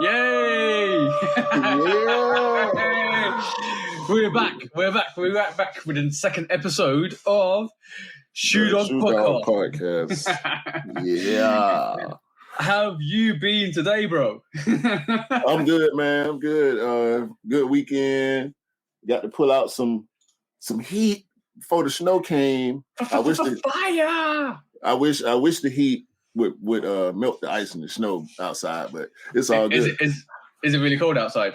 Yay! Yeah. We're back with the second episode of Shoe Dog Podcast. Yeah. How have you been today, bro? I'm good, man. I'm good. Good weekend. Got to pull out some heat before the snow came. I wish the heat would melt the ice and the snow outside, but it's all good. Is it really cold outside?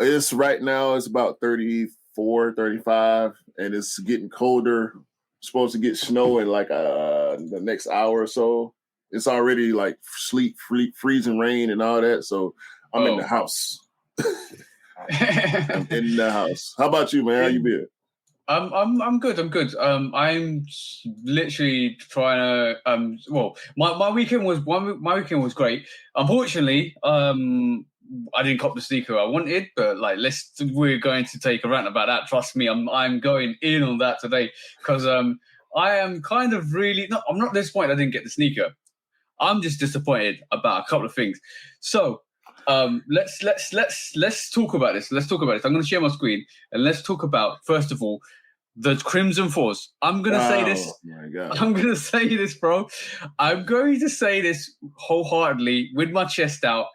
It's right now, it's about 34, 35, and it's getting colder. Supposed to get snow in like the next hour or so. It's already like sleet, freezing rain and all that. So I'm in the house. I'm in the house. How about you, man? How you been? I'm good. I'm literally trying to. Well, my weekend was great. Unfortunately, I didn't cop the sneaker I wanted, but we're going to take a rant about that. Trust me, I'm going in on that today because I am kind of really I'm not disappointed I didn't get the sneaker. I'm just disappointed about a couple of things. So let's talk about this. I'm going to share my screen and let's talk about, first of all, the Crimson Force. I'm going to say this. My God. I'm going to say this, bro. I'm going to say this wholeheartedly with my chest out.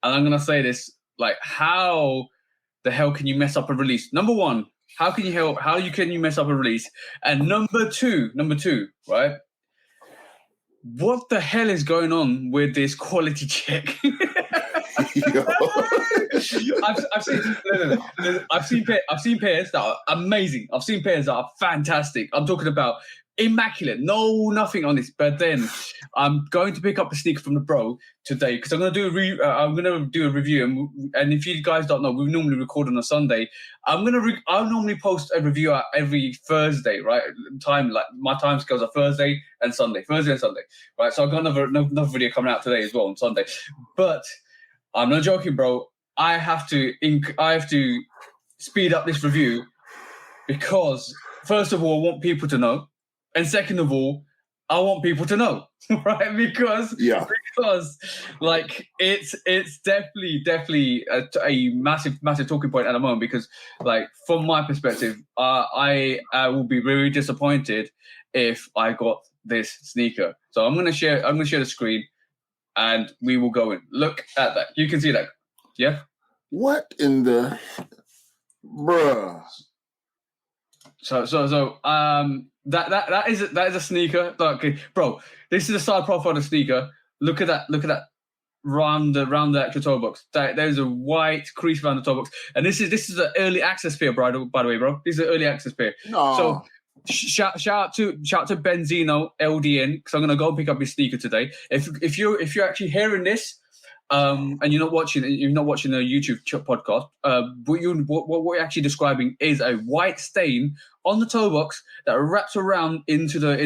And I'm going to say this, like, how the hell can you mess up a release? Number one, how can you mess up a release? And number two, right? What the hell is going on with this quality check? I've seen pairs that are amazing. I've seen pairs that are fantastic. I'm talking about immaculate. No, nothing on this. But then I'm going to pick up a sneaker from the bro today because I'm going to do a review. And if you guys don't know, we normally record on a Sunday. I'll normally post a review out every Thursday, right? My time scales are Thursday and Sunday, right? So I've got another video coming out today as well on Sunday. But I'm not joking, bro. I have to speed up this review because, first of all, I want people to know. And second of all, I want people to know, right? Because like it's definitely a massive talking point at the moment. Because like from my perspective, I will be very disappointed if I got this sneaker. So I'm gonna share the screen, and we will go in. Look at that. You can see that, yeah. What in the bruh? So that is a sneaker. Okay, bro, this is a side profile of the sneaker. Look at that round the actual toe box. There's a white crease around the toe box, and this is an early access pair, by the way, bro. This is an early access pair. No. So shout out to Benzino LDN because I'm gonna go and pick up his sneaker today. If you're actually hearing this. And you're not watching the YouTube podcast. What we're actually describing is a white stain on the toe box that wraps around into the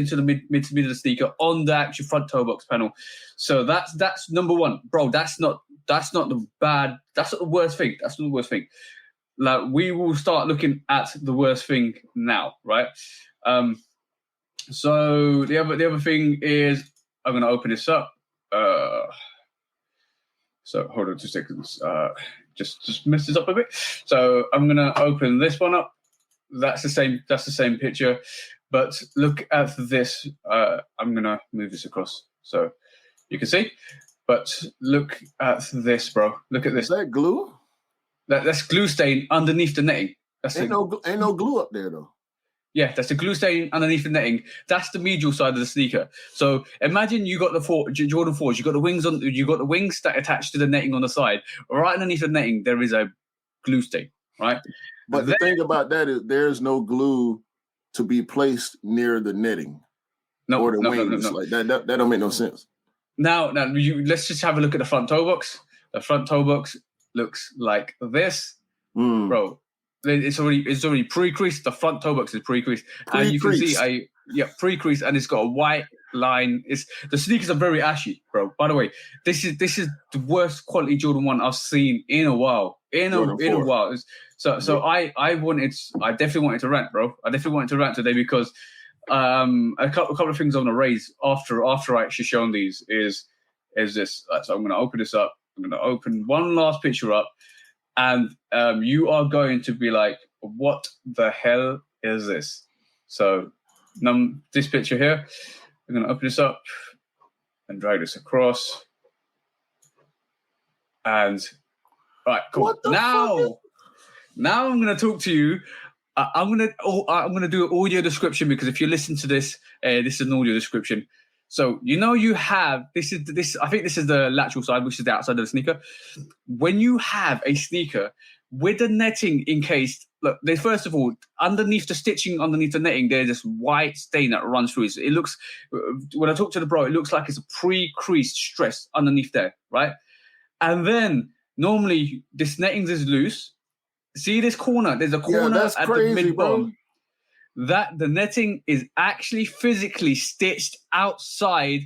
mid of the sneaker on the actual front toe box panel. So that's number one, bro. That's not the worst thing. That's not the worst thing. Like we will start looking at the worst thing now, right? So the other thing is I'm gonna open this up. So hold on 2 seconds. Just messed this up a bit. So I'm gonna open this one up. That's the same picture, but look at this. I'm gonna move this across so you can see. But look at this, bro. Look at this. Is that glue? That's glue stain underneath the netting. Ain't no glue up there though. Yeah, that's the glue stain underneath the netting. That's the medial side of the sneaker. So imagine you got the Jordan 4s. You got the wings that attached to the netting on the side. Right underneath the netting, there is a glue stain, right? But the thing about that is there's no glue to be placed near the netting or the wings. No. Like that don't make no sense. Now, let's just have a look at the front toe box. The front toe box looks like this, bro. It's already pre-creased. The front toe box is pre-creased, and you can see pre-creased, and it's got a white line. The sneakers are very ashy, bro. By the way, this is the worst quality Jordan 1 I've seen in a while. In a while. So I definitely wanted to rant, bro. I definitely wanted to rant today because a couple of things I want to raise after I actually shown these is this. So I'm going to open this up. I'm going to open one last picture up, and you are going to be like, what the hell is this? So this picture here, I'm going to open this up and drag this across. And all right, cool. Now I'm going to talk to you. I'm gonna do an audio description, because if you listen to this, this is an audio description. So you have this. I think this is the lateral side, which is the outside of the sneaker. When you have a sneaker with the netting encased, look, first of all, underneath the stitching, underneath the netting, there's this white stain that runs through it. It looks, when I talk to the bro, it looks like it's a pre-creased stress underneath there, right? And then normally this netting is loose. See this corner? There's a corner at the mid bottom. That the netting is actually physically stitched outside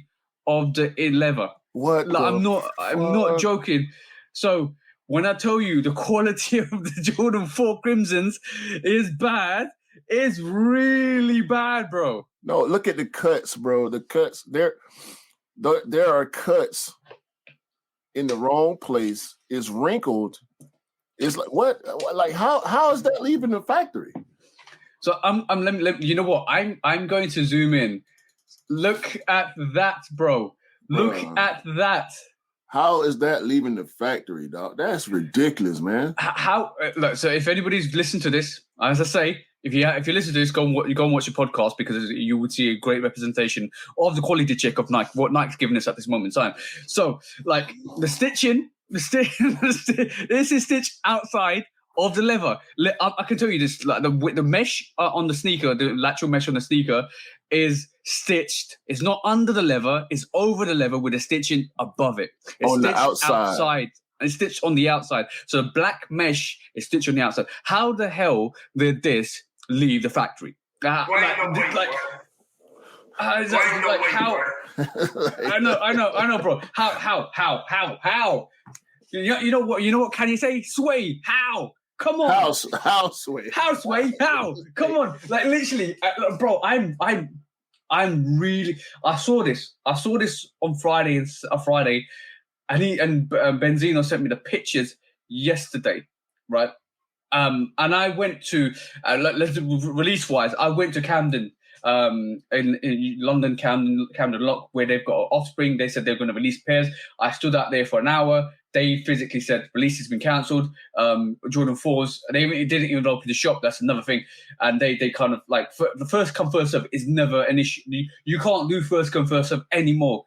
of the leather. What? Like, I'm not joking. So when I tell you the quality of the Jordan 4 Crimsons is bad, it's really bad, bro. No, look at the cuts, bro. The cuts, there are cuts in the wrong place. It's wrinkled. It's like what? Like how is that leaving the factory? So you know what? I'm going to zoom in. Look at that, bro. Look at that. How is that leaving the factory, dog? That's ridiculous, man. Look, so if anybody's listened to this, as I say, if you listen to this, go and watch the podcast, because you would see a great representation of the quality check of Nike, what Nike's giving us at this moment in time. So, like, the stitching, this is stitched outside of the leather. I can tell you this: like the mesh on the sneaker, the lateral mesh on the sneaker, is stitched. It's not under the leather; it's over the leather with the stitching above it. It's on stitched the outside. It's stitched on the outside. So the black mesh is stitched on the outside. How the hell did this leave the factory? How? I know, bro. How? You know what? Can you say sway? How? Come on. How sway? How sway? How? Come on. Like, literally, bro. I'm really. I saw this on Friday. And Benzino sent me the pictures yesterday, right? And I went to release wise. I went to Camden, in London, Camden Lock, where they've got Offspring. They said they're going to release pairs. I stood out there for an hour. They physically said release has been cancelled. Jordan 4s, they didn't even open the shop. That's another thing. And they kind of like, the first come first serve is never an issue. You can't do first come first serve anymore,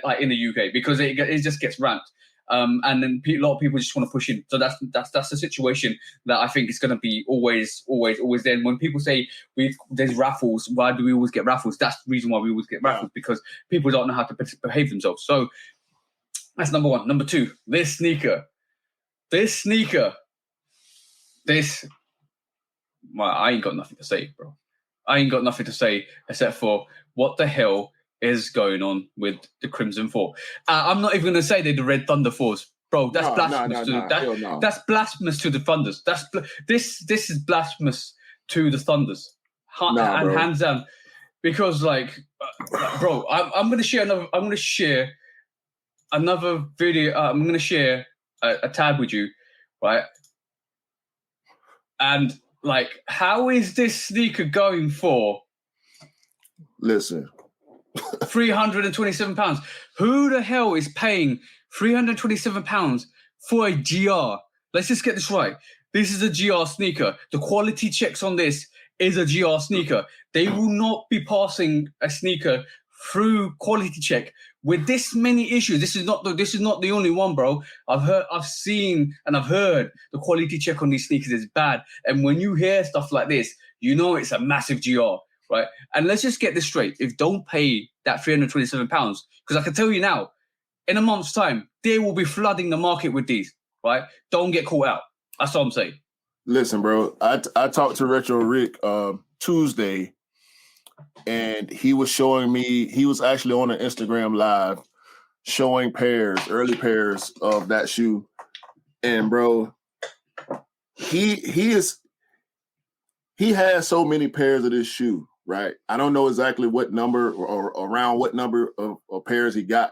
like in the UK, because it just gets ramped. And then a lot of people just want to push in. So that's the situation that I think is going to be always there. And when people say there's raffles, why do we always get raffles? That's the reason why we always get raffles, because people don't know how to behave themselves. So that's number one. Number two, this sneaker. Well, I ain't got nothing to say, bro. I ain't got nothing to say except for what the hell is going on with the Crimson 4. I'm not even going to say they're the Red Thunder 4s. Bro, that's blasphemous. That's blasphemous to the Thunders. This is blasphemous to the Thunders. Hands down. Because, bro, I'm going to share another video. I'm going to share a tab with you, right? And, how is this sneaker going for? Listen. £327. Who the hell is paying £327 for a GR? Let's just get this right. This is a GR sneaker. The quality checks on this is a GR sneaker. They will not be passing a sneaker through quality check with this many issues. This is not the only one, bro. I've seen and I've heard the quality check on these sneakers is bad. And when you hear stuff like this, you know it's a massive GR. Right, and let's just get this straight. If don't pay that £327, because I can tell you now, in a month's time, they will be flooding the market with these. Right, don't get caught out. That's what I'm saying. Listen, bro, I talked to Retro Rick Tuesday, and he was showing me. He was actually on an Instagram live showing early pairs of that shoe, and bro, he has so many pairs of this shoe. Right. I don't know exactly what number or around what number of pairs he got,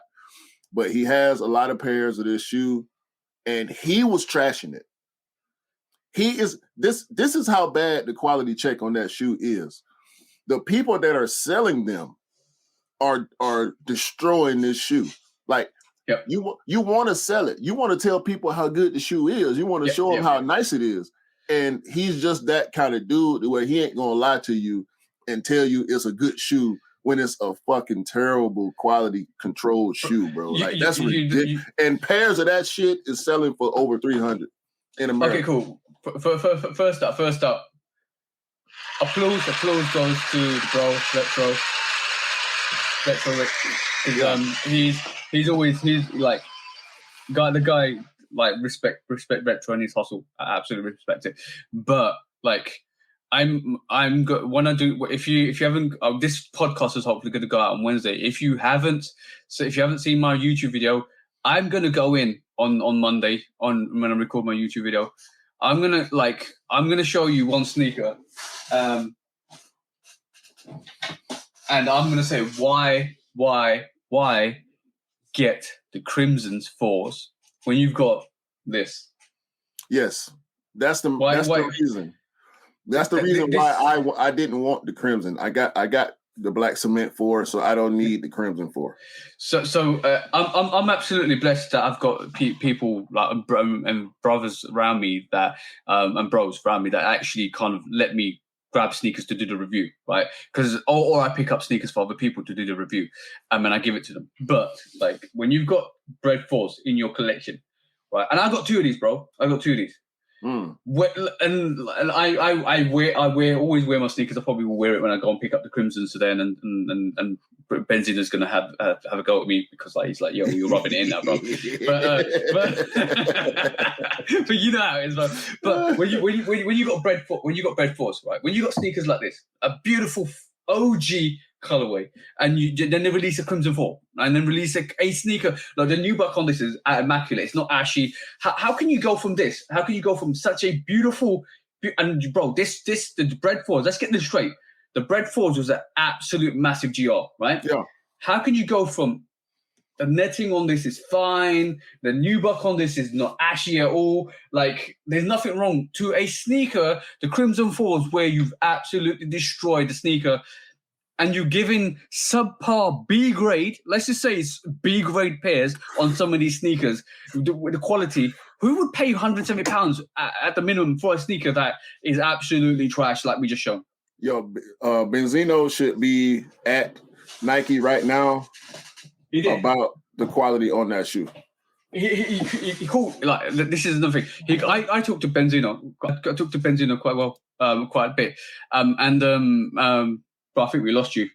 but he has a lot of pairs of this shoe, and he was trashing it. He is this is how bad the quality check on that shoe is. The people that are selling them are destroying this shoe. Like, yep. you want to sell it. You want to tell people how good the shoe is. You want to show them how nice it is. And he's just that kind of dude where he ain't gonna lie to you and tell you it's a good shoe when it's a fucking terrible quality controlled shoe, bro. Like, that's ridiculous. And pairs of that shit is selling for over $300 in America. Okay, cool. First up, applause goes to the bro, Retro. He's always like the guy like respect Retro and his hustle. I absolutely respect it. But like I'm good when I do. If you haven't, this podcast is hopefully going to go out on Wednesday. If you haven't seen my YouTube video, I'm going to go in on Monday when I record my YouTube video. I'm gonna show you one sneaker, and I'm gonna say why get the Crimson's 4s when you've got this. Yes, that's the reason. That's the reason why I didn't want the Crimson. I got the black cement 4, so I don't need the Crimson 4. So I'm absolutely blessed that I've got people like and brothers around me that and bros around me that actually kind of let me grab sneakers to do the review, right? Because or I pick up sneakers for other people to do the review, and then I give it to them. But like when you've got Bread 4s in your collection, right? And I got 2 of these, bro. I got 2 of these. And I always wear my sneakers. I probably will wear it when I go and pick up the Crimsons today, and Benzino's gonna have a go at me because like he's like, yo, you're rubbing it in now, bro. But you know how it is, bro. But when you got Bread 4s, right? When you got sneakers like this, a beautiful OG colorway, and then they release a Crimson 4 and then release a sneaker like the new buck on this is immaculate. It's not ashy. How can you go from this? How can you go from such a beautiful and bro, the Bread 4s, let's get this straight. The Bread 4s was an absolute massive GR, right? Yeah. How can you go from the netting on this is fine, the new buck on this is not ashy at all, like there's nothing wrong, to a sneaker, the Crimson 4s, where you've absolutely destroyed the sneaker and you're giving subpar B grade, let's just say it's B grade pairs on some of these sneakers with the quality. Who would pay £170 at the minimum for a sneaker that is absolutely trash like we just shown? Yo, Benzino should be at Nike right now about the quality on that shoe. He called, like, this is another thing. I talked to Benzino. I talked to Benzino quite well, quite a bit. But I think we lost you.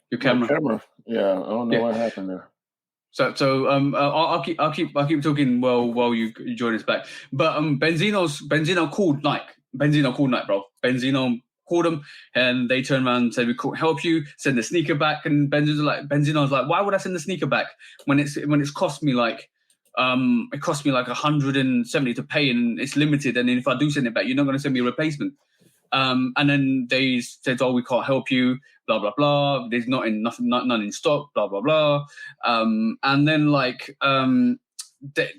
Your camera. Yeah, I don't know what happened there. So I'll keep talking while you join us back. But Benzino called Nike. Benzino called Nike, bro. Benzino called them, and they turned around and said, we can't help you, send the sneaker back. And Benzino's like, why would I send the sneaker back when it's cost me like it cost me like 170 to pay, and it's limited, and if I do send it back, you're not going to send me a replacement. And then they said, oh, we can't help you, blah blah blah, there's none in stock, blah blah blah. And then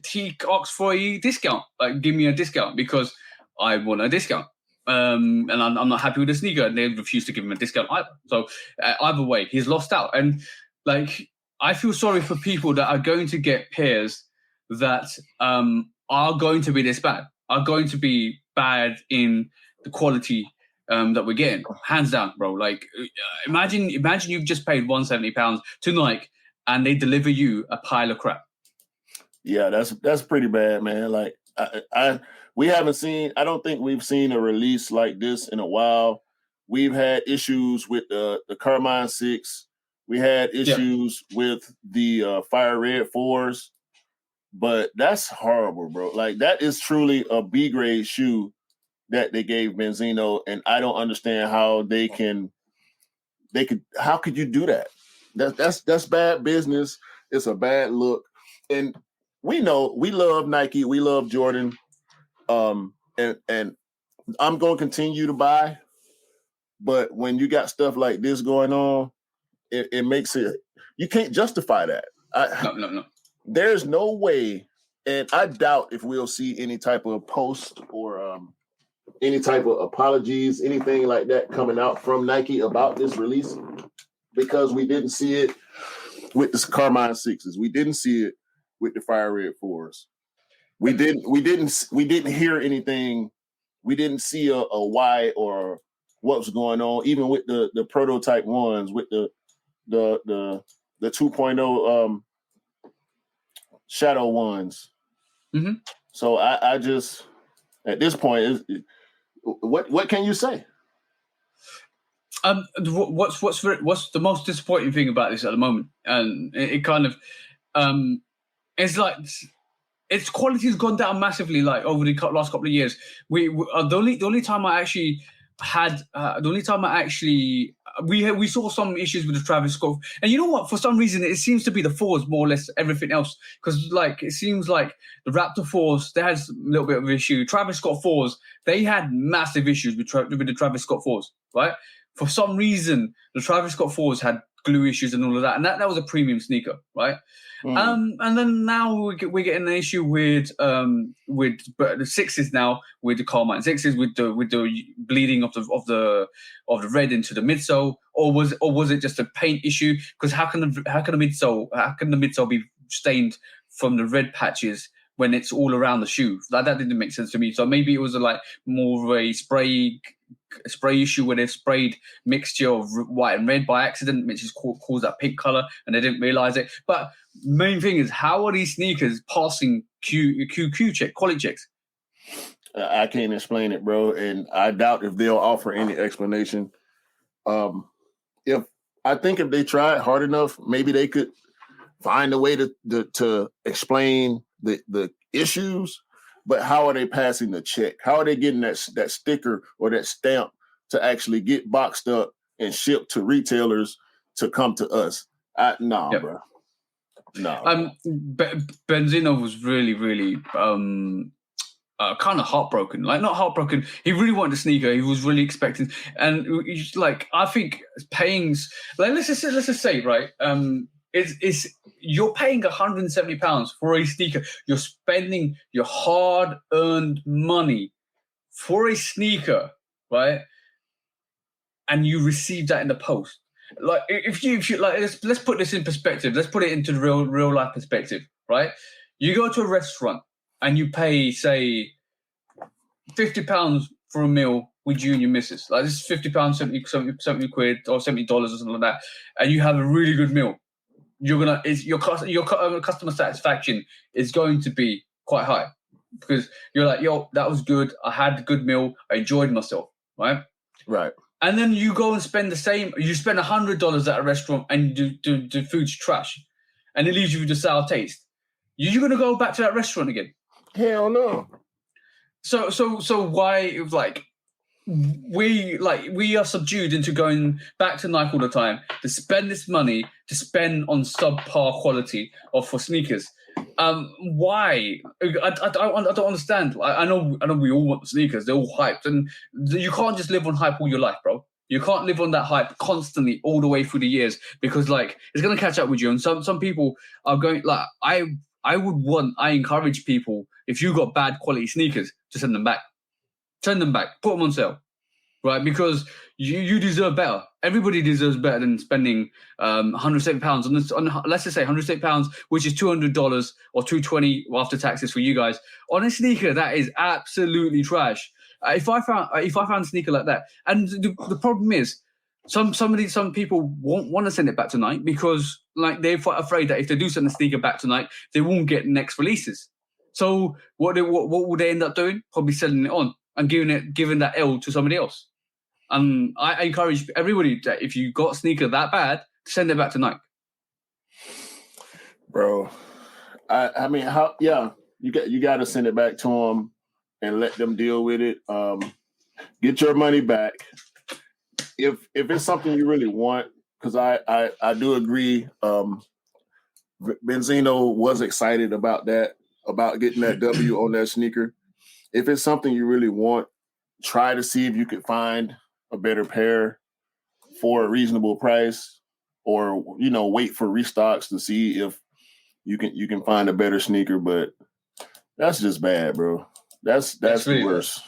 he asked for a discount, like give me a discount because I want a discount. And I'm not happy with the sneaker, and they refused to give him a discount either. So either way, he's lost out. And like, I feel sorry for people that are going to get pairs that are going to be this bad, are going to be bad in the quality that we're getting, hands down, bro. Like, imagine you've just paid £170 to Nike, and they deliver you a pile of crap. Yeah, that's pretty bad, man. Like, we haven't seen. I don't think we've seen a release like this in a while. We've had issues with the Carmine 6. We had issues with the Fire Red 4s, but that's horrible, bro. Like, that is truly a B grade shoe that they gave Benzino, and I don't understand how they could. How could you do that? That's bad business. It's a bad look, and we know we love Nike, we love Jordan, and I'm going to continue to buy. But when you got stuff like this going on, it makes it, you can't justify that. No. There's no way, and I doubt if we'll see any type of post or any type of apologies, anything like that coming out from Nike about this release, because we didn't see it with the Carmine 6s. We didn't see it with the Fire Red 4s. We didn't hear anything. We didn't see a why or what's going on, even with the prototype ones, with the 2.0 shadow ones. Mm-hmm. So I just, at this point, what can you say? What's the most disappointing thing about this at the moment? And it kind of it's like its quality has gone down massively, like over the last couple of years. The only time I actually had we saw some issues with the Travis Scott, and you know what? For some reason, it seems to be the fours more or less everything else, because like it seems like the Raptor fours, they had a little bit of an issue. Travis Scott fours, they had massive issues with the Travis Scott fours, right? For some reason, the Travis Scott fours had glue issues and all of that, and that was a premium sneaker, right? And then now we're getting an issue with the sixes now, with the Carmine sixes, with the bleeding of the red into the midsole, or was it just a paint issue? Because how can the midsole be stained from the red patches when it's all around the shoe? That didn't make sense to me. So maybe it was more of a spray issue where they sprayed mixture of white and red by accident, which is caused that pink color, and they didn't realize it. But main thing is, how are these sneakers passing quality checks? I can't explain it, bro, and I doubt if they'll offer any explanation. If they tried hard enough, maybe they could find a way to explain the issues. But how are they passing the check? How are they getting that sticker or that stamp to actually get boxed up and shipped to retailers to come to us? Bro. No. Benzino was really, really kind of heartbroken. Like, not heartbroken. He really wanted a sneaker. He was really expecting, and I think paying. Like, let's just say, right? It's you're paying £170 for a sneaker. You're spending your hard-earned money for a sneaker, right? And you receive that in the post. Like, if you like, let's put this in perspective. Let's put it into the real life perspective, right? You go to a restaurant and you pay, say, £50 for a meal with you and your missus. Like, this is £50, 70 quid or $70 or something like that, and you have a really good meal. Your customer satisfaction is going to be quite high, because you're like, yo, that was good. I had a good meal. I enjoyed myself, right? Right. And then you go and spend you spend $100 at a restaurant and the food's trash, and it leaves you with a sour taste. You're going to go back to that restaurant again? Hell no. So why, like, we are subdued into going back to Nike all the time to spend this money to spend on subpar quality for sneakers? Why? I don't understand. I know we all want the sneakers. They're all hyped, and you can't just live on hype all your life, bro. You can't live on that hype constantly all the way through the years, because like it's gonna catch up with you. And some people are going, like, I encourage people, if you got bad quality sneakers, to send them back. Send them back. Put them on sale. Right, because you deserve better. Everybody deserves better than spending £170 on let's just say £170, which is $200 or $220 after taxes for you guys, on a sneaker that is absolutely trash. If I found a sneaker like that, and the problem is, some people won't want to send it back tonight, because like they're afraid that if they do send the sneaker back tonight, they won't get next releases. So what will they end up doing? Probably selling it on and giving that L to somebody else. I encourage everybody that if you got a sneaker that bad, send it back to Nike. Bro, I mean, how? Yeah, you got to send it back to them and let them deal with it. Get your money back. If it's something you really want, because I do agree. Benzino was excited about getting that W on that sneaker. If it's something you really want, try to see if you could find a better pair for a reasonable price, or wait for restocks to see if you can find a better sneaker, but that's just bad, bro. That's really the worst.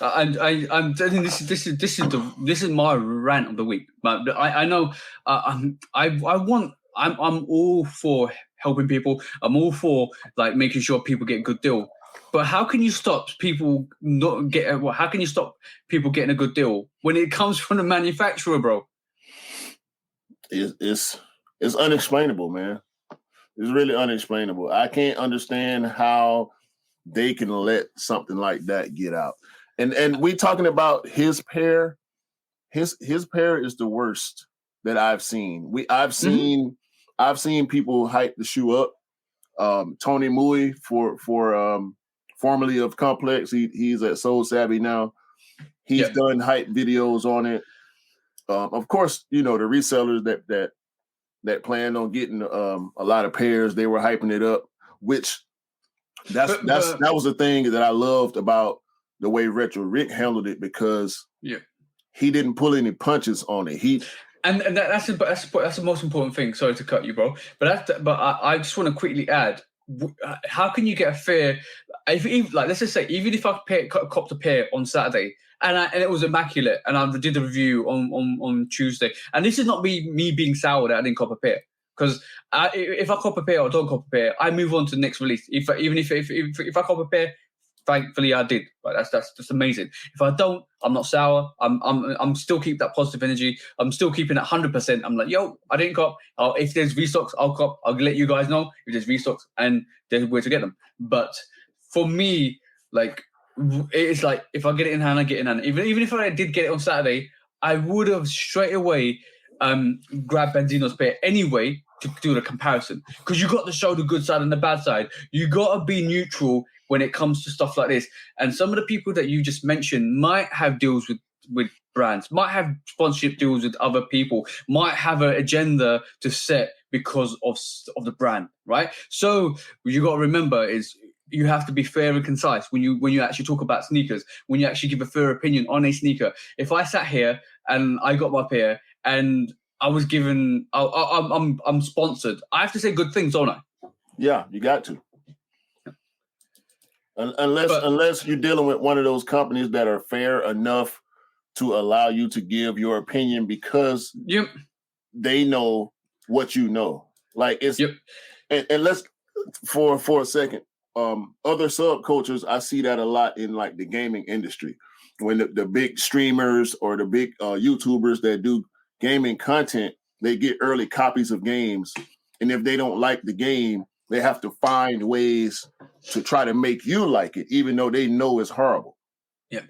I'm telling you, this is my rant of the week. But I know I'm all for helping people. I'm all for like making sure people get a good deal. But how can you stop people not get? Well, how can you stop people getting a good deal when it comes from the manufacturer, bro? It's unexplainable, man. It's really unexplainable. I can't understand how they can let something like that get out. And we talking about his pair. His pair is the worst that I've seen. I've seen people hype the shoe up. Tony Mui for formerly of Complex. He's at Soul Savvy now. He's done hype videos on it. Of course, the resellers that planned on getting a lot of pairs, they were hyping it up, which that was the thing that I loved about the way Retro Rick handled it, because he didn't pull any punches on it. That's the most important thing. Sorry to cut you, bro. But I just want to quickly add: how can you get a fair? Let's just say, even if I copped a pair on Saturday and it was immaculate, and I did a review on Tuesday, and this is not me being sour that I didn't cop a pair, because if I cop a pair or don't cop a pair, I move on to the next release. If I cop a pair, thankfully I did. Right, that's amazing. If I don't, I'm not sour. I'm still keep that positive energy. I'm still keeping it 100%. I'm like, yo, I didn't cop. If there's restocks, I'll cop. I'll let you guys know if there's restocks and there's where to get them. But for me, like, it's like if I get it in hand, I get it in hand. Even if I did get it on Saturday, I would have straight away grabbed Benzino's pair anyway to do the comparison, because you got to show the good side and the bad side. You got to be neutral when it comes to stuff like this. And some of the people that you just mentioned might have deals with brands, might have sponsorship deals with other people, might have an agenda to set because of the brand, right? So you got to remember is you have to be fair and concise when you actually talk about sneakers, when you actually give a fair opinion on a sneaker. If I sat here and I got my pair and I was given, I'm sponsored, I have to say good things, don't I? Yeah, you got to. Unless you're dealing with one of those companies that are fair enough to allow you to give your opinion because they know what you know. Like it's and let's for a second. Other subcultures, I see that a lot in like the gaming industry. When the big streamers or the big YouTubers that do gaming content, they get early copies of games, and if they don't like the game, they have to find ways to try to make you like it, even though they know it's horrible. Yeah.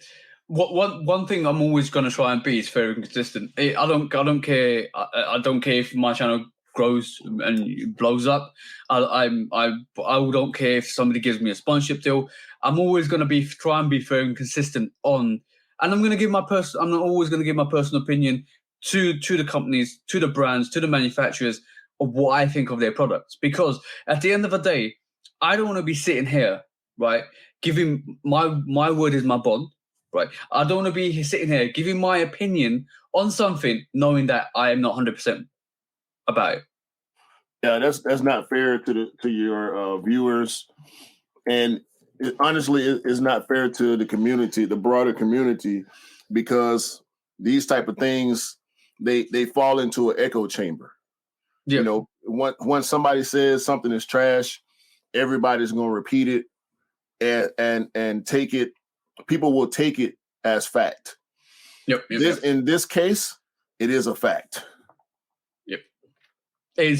One thing I'm always going to try and be is fair and consistent. I don't care. I don't care if my channel grows and blows up. I don't care if somebody gives me a sponsorship deal. I'm always going to try and be fair and consistent on, and I'm going to give I'm always going to give my personal opinion to the companies, to the brands, to the manufacturers of what I think of their products. Because at the end of the day, I don't want to be sitting here, right, giving my word is my bond, right? I don't want to be sitting here giving my opinion on something knowing that I am not 100% about it. Yeah, that's not fair to your viewers, and honestly, it's not fair to the community, the broader community, because these type of things they fall into an echo chamber. Yep. You know, once somebody says something is trash, everybody's going to repeat it and take it. People will take it as fact. Yep. In this case, it is a fact. I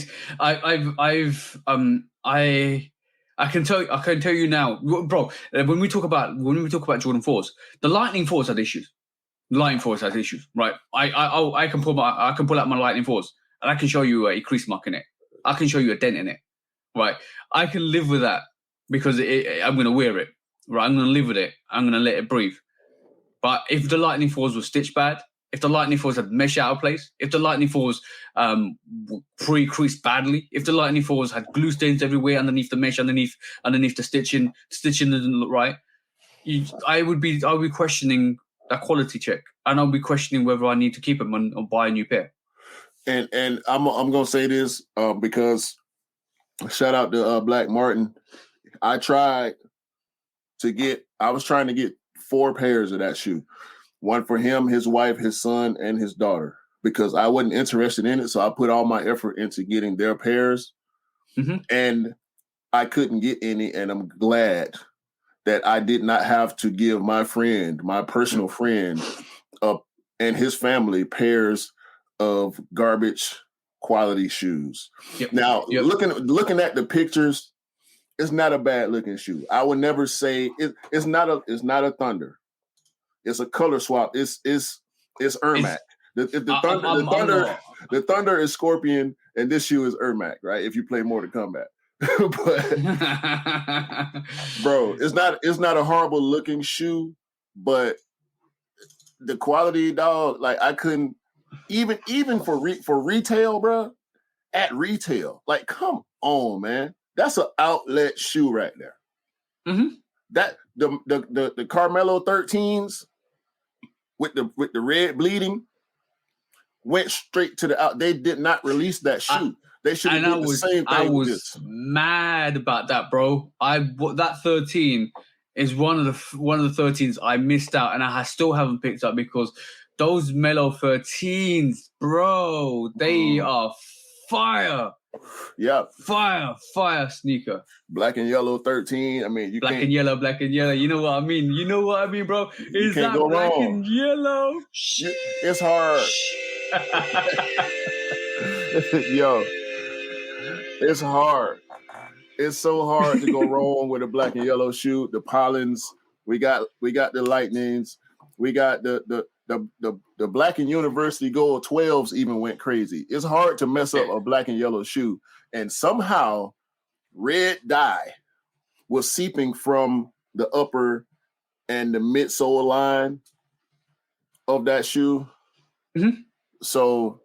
can tell you now, bro. When we talk about Jordan 4s, the Lightning 4s had issues. The Lightning 4s has issues, right? I can pull out my Lightning 4s and I can show you a crease mark in it. I can show you a dent in it, right? I can live with that because I'm going to wear it, right? I'm going to live with it. I'm going to let it breathe. But if the Lightning 4s were stitched bad, if the Lightning 4s had mesh out of place, if the Lightning 4s pre-creased badly, if the Lightning 4s had glue stains everywhere underneath the mesh, underneath the stitching didn't look right, I would be questioning a quality check, and I'll be questioning whether I need to keep them or buy a new pair. And I'm gonna say this because Shout out to Black Martin. I was trying to get 4 pairs of that shoe. One for him, his wife, his son, and his daughter, because I wasn't interested in it. So I put all my effort into getting their pairs, and I couldn't get any. And I'm glad that I did not have to give my personal friend, and his family pairs of garbage quality shoes. Now, looking at the pictures, it's not a bad looking shoe. I would never say it's not a Thunder. It's a color swap. It's Ermac. The Thunder is Scorpion, and this shoe is Ermac, right? If you play Mortal Kombat. But bro, it's not a horrible looking shoe, but the quality, dog, like I couldn't even for retail, bro. At retail, like come on, man, that's an outlet shoe right there. That the Carmelo 13s with the red bleeding went straight to the out. They did not release that shoe. They should have done the same thing. I was mad about that, bro. That 13 is one of the 13s I missed out, and I still haven't picked up because those Melo 13s, bro, they are fire. Yeah, fire sneaker. Black and yellow 13. I mean, black and yellow. You know what I mean? Bro? Is that black and yellow? It's hard. Yo, it's hard. It's so hard to go wrong with a black and yellow shoe. The Pollens, we got the Lightnings, we got the Black and University Gold 12s even went crazy. It's hard to mess up a black and yellow shoe, and somehow red dye was seeping from the upper and the midsole line of that shoe. So,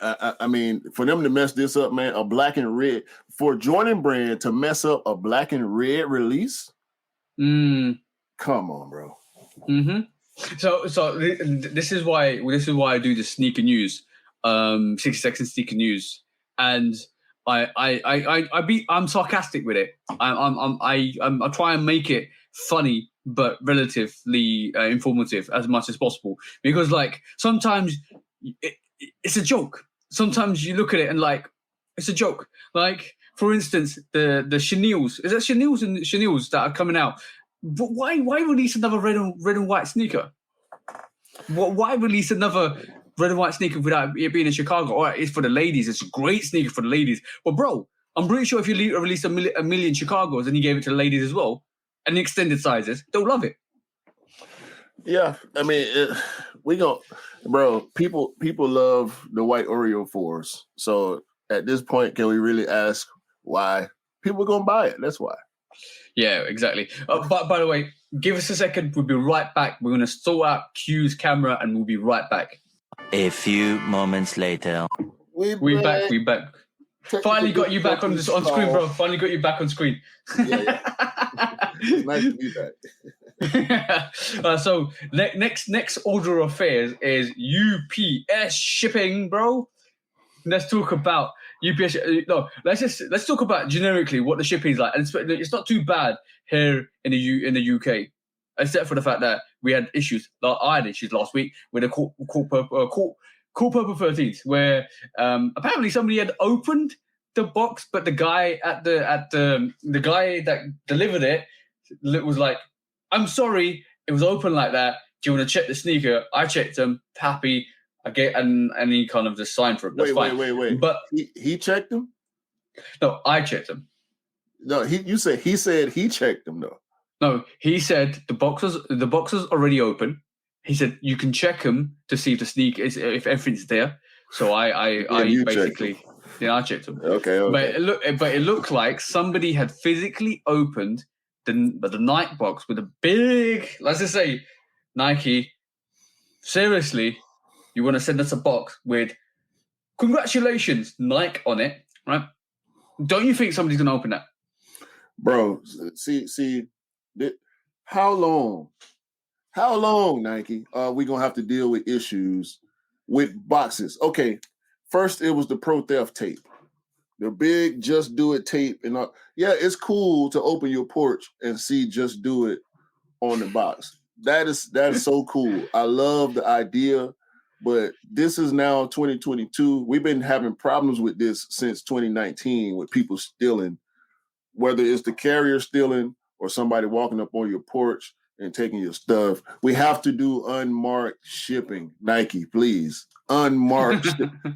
I mean, for them to mess this up, man, a black and red, for Jordan Brand to mess up a black and red release, come on, bro. So this is why I do the sneaker news, 60-second sneaker news, and I'm sarcastic with it. I try and make it funny but relatively informative as much as possible, because like sometimes it's a joke. Sometimes you look at it and like it's a joke. Like for instance, the chenilles. Is that chenilles that are coming out? But why release another red and white sneaker? Why release another red and white sneaker without it being in Chicago? All right, it's for the ladies. It's a great sneaker for the ladies. But bro, I'm pretty sure if you release a million Chicagos and you gave it to the ladies as well, and the extended sizes, they'll love it. Yeah, I mean, people love the white Oreo 4s. So at this point, can we really ask why? People are gonna buy it. That's why. Yeah, exactly. But by the way, give us a second. We'll be right back. We're going to sort out Q's camera and we'll be right back. A few moments later. We back. Finally got you back on screen, bro. Finally got you back on screen. Yeah. It's nice to be back. So next order of affairs is UPS shipping, bro. Let's talk about UPS. No, let's talk about generically what the shipping is like, and it's not too bad here in the UK, except for the fact that we had issues. I had issues last week with a Cool Purple 13s, where apparently somebody had opened the box, but the guy the guy that delivered it was like, "I'm sorry, it was open like that. Do you want to check the sneaker?" I checked them, happy. I get any kind of just sign for it. That's fine. Wait. But he checked them? No, I checked them. No, he said he checked them though. No, he said the boxes already open. He said you can check them to see if the sneaker if everything's there. So I basically I checked them. Okay. But it looked like somebody had physically opened the Nike box with a big, let's just say, Nike. Seriously, you want to send us a box with congratulations Nike on it, right? Don't you think somebody's going to open that? Bro, see, how long, Nike, are we going to have to deal with issues with boxes? Okay, first it was the pro theft tape. The big Just Do It tape and all. Yeah, it's cool to open your porch and see Just Do It on the box. That is so cool. I love the idea, but this is now 2022. We've been having problems with this since 2019 with people stealing, whether it's the carrier stealing or somebody walking up on your porch and taking your stuff. We have to do unmarked shipping. Nike, please. Unmarked.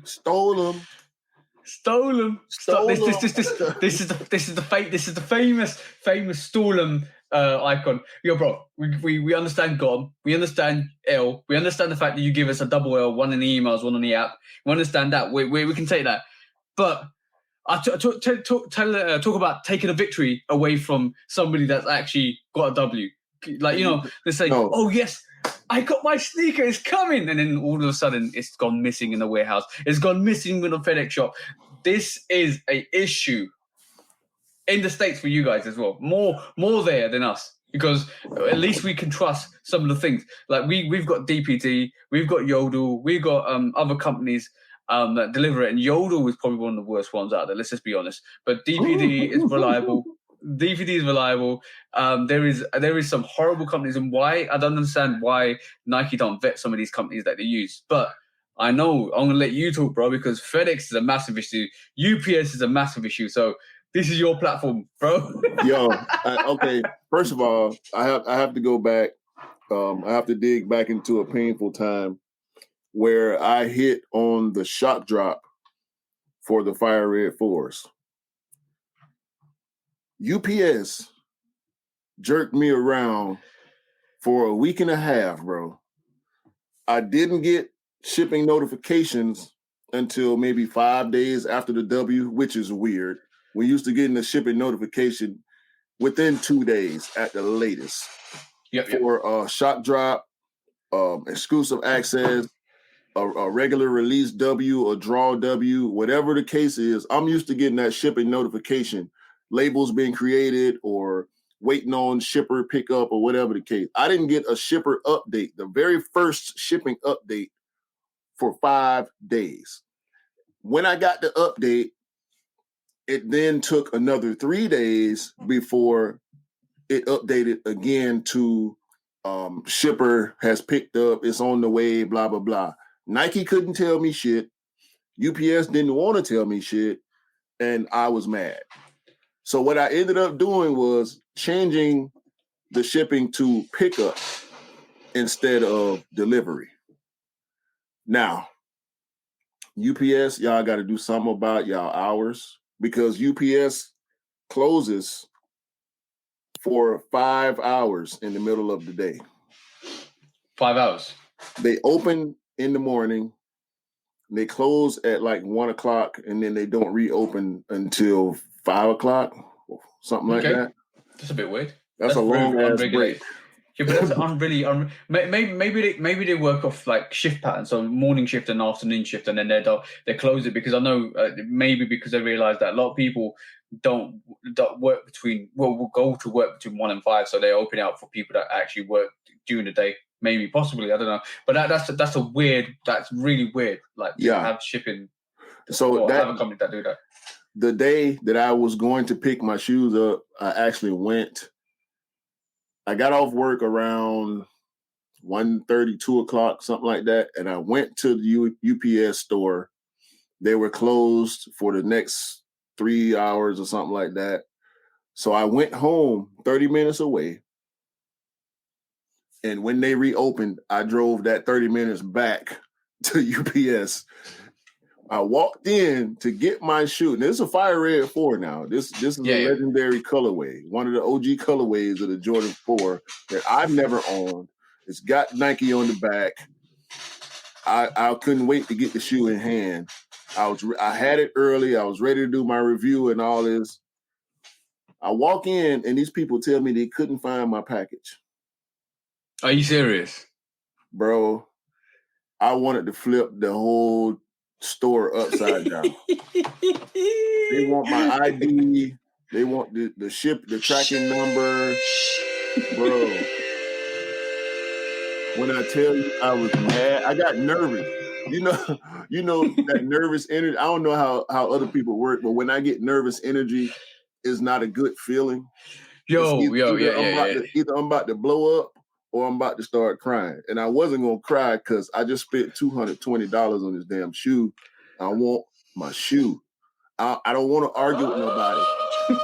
Stole them. Stolen. This is the famous stolen icon. Yo, bro, we understand GOM, we understand L, we understand the fact that you give us a double L, one in the emails, one on the app. We understand that. We can take that, but talk about taking a victory away from somebody that's actually got a W. Like, they say, "Oh yes, I got my sneaker, it's coming," and then all of a sudden it's gone missing in the warehouse. It's gone missing in the FedEx shop. This is an issue in the States for you guys as well. More there than us, because at least we can trust some of the things. Like we've got DPD, we've got Yodel, we've got other companies that deliver it, and Yodel is probably one of the worst ones out there. Let's just be honest. But DPD is reliable. DPD is reliable. There is some horrible companies, and why I don't understand why Nike don't vet some of these companies that they use. But I know I'm gonna let you talk, bro, because FedEx is a massive issue. UPS is a massive issue. So this is your platform, bro. Yo, okay. First of all, I have to go back. I have to dig back into a painful time where I hit on the shock drop for the Fire Red 4s. UPS jerked me around for a week and a half, bro. I didn't get shipping notifications until maybe 5 days after the W, which is weird. We used to get a shipping notification within 2 days at the latest. For a shock drop, exclusive access, a regular release W, a draw W, whatever the case is. I'm used to getting that shipping notification, labels being created or waiting on shipper pickup or whatever the case. I didn't get a shipper update, the very first shipping update, for 5 days. When I got the update, it then took another 3 days before it updated again to shipper has picked up, it's on the way, blah, blah, blah. Nike couldn't tell me shit. UPS didn't want to tell me shit, and I was mad. So what I ended up doing was changing the shipping to pickup instead of delivery. Now, UPS, y'all got to do something about y'all hours, because UPS closes for 5 hours in the middle of the day. 5 hours. They open in the morning, they close at like 1 o'clock, and then they don't reopen until 5 o'clock, something like that. That's a bit weird. That's a long ass break. Yeah, but that's maybe they work off like shift patterns, so morning shift and afternoon shift, and then they close it, because I know maybe because they realize that a lot of people don't work will go to work between 1 and 5, so they open it up for people that actually work during the day. Maybe, possibly, I don't know. But that's really weird. Like, have shipping. So have a company that do that. The day that I was going to pick my shoes up, I actually went. I got off work around 1:30, 2 o'clock, something like that, and I went to the UPS store. They were closed for the next 3 hours or something like that. So I went home 30 minutes away. And when they reopened, I drove that 30 minutes back to UPS. I walked in to get my shoe. And this is a Fire Red 4 now. This is a legendary colorway, one of the OG colorways of the Jordan 4 that I've never owned. It's got Nike on the back. I couldn't wait to get the shoe in hand. I had it early. I was ready to do my review and all this. I walk in, and these people tell me they couldn't find my package. Are you serious? Bro, I wanted to flip the whole store upside down. They want my ID. They want the tracking number. Bro, when I tell you I was mad, I got nervous. you know that nervous energy. I don't know how other people work, but when I get nervous energy, it's not a good feeling. Either I'm about to blow up or I'm about to start crying. And I wasn't gonna cry because I just spent $220 on this damn shoe. I want my shoe. I don't want to argue with nobody.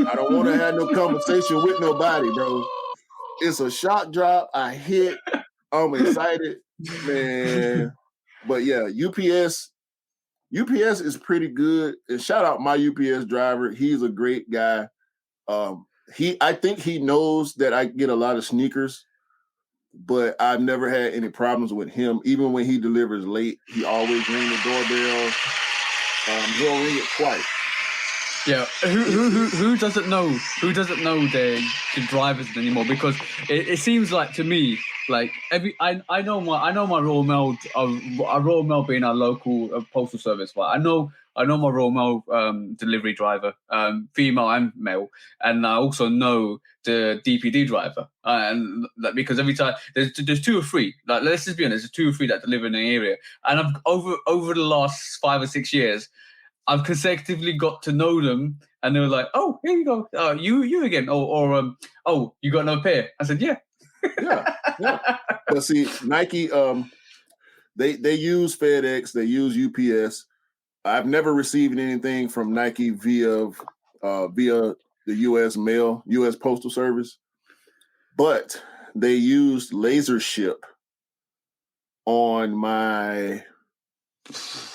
I don't want to have no conversation with nobody, bro. It's a shock drop. I hit. I'm excited, man. But yeah, UPS is pretty good. And shout out my UPS driver. He's a great guy. I think he knows that I get a lot of sneakers, but I've never had any problems with him. Even when he delivers late, he always ring the doorbell. He'll ring it twice. Yeah, who doesn't know? Who doesn't know the drivers anymore? Because it seems like to me, like I know my Royal Mail, Royal Mail being our local postal service. But I know my Royal Mail delivery driver, female and male, and I also know the DPD driver. And because every time there's 2 or 3. Like let's just be honest, there's 2 or 3 that deliver in the area. And I've over the last 5 or 6 years, I've consecutively got to know them, and they were like, "Oh, here you go, you again," or "Oh, you got another pair." I said, "Yeah." yeah. But see, Nike, they use FedEx, they use UPS. I've never received anything from Nike via the U.S. mail, U.S. Postal Service, but they used Lazership on my.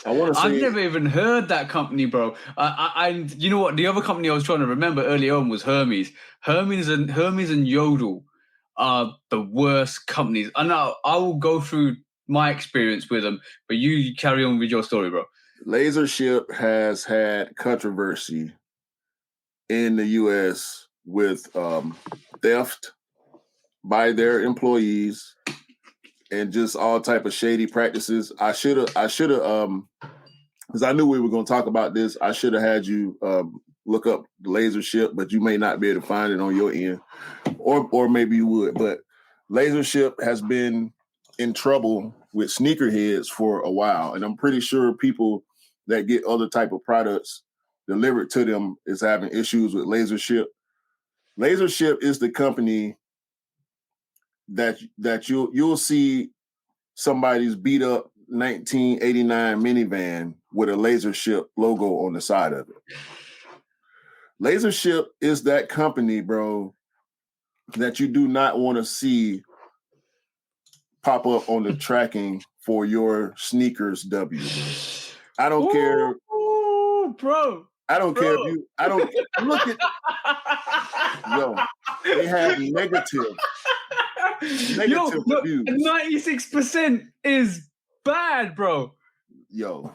I've never even heard that company, bro. And you know what? The other company I was trying to remember early on was Hermes. Hermes and Yodel are the worst companies. I know I will go through my experience with them, but you carry on with your story, bro. Lazership has had controversy in the U.S. with theft by their employees and just all type of shady practices. I should have, because I knew we were going to talk about this. I should have had you look up Lazership, but you may not be able to find it on your end, or maybe you would. But Lazership has been in trouble with sneakerheads for a while, and I'm pretty sure people that get other type of products delivered to them is having issues with Lazership. Lazership is the company that you'll see somebody's beat up 1989 minivan with a Lazership logo on the side of it. Lazership is that company, bro, that you do not want to see pop up on the tracking for your sneakers W. I don't care. Bro. I don't care if you. I don't look at. Yo, they have negative reviews. 96% is bad, bro. Yo,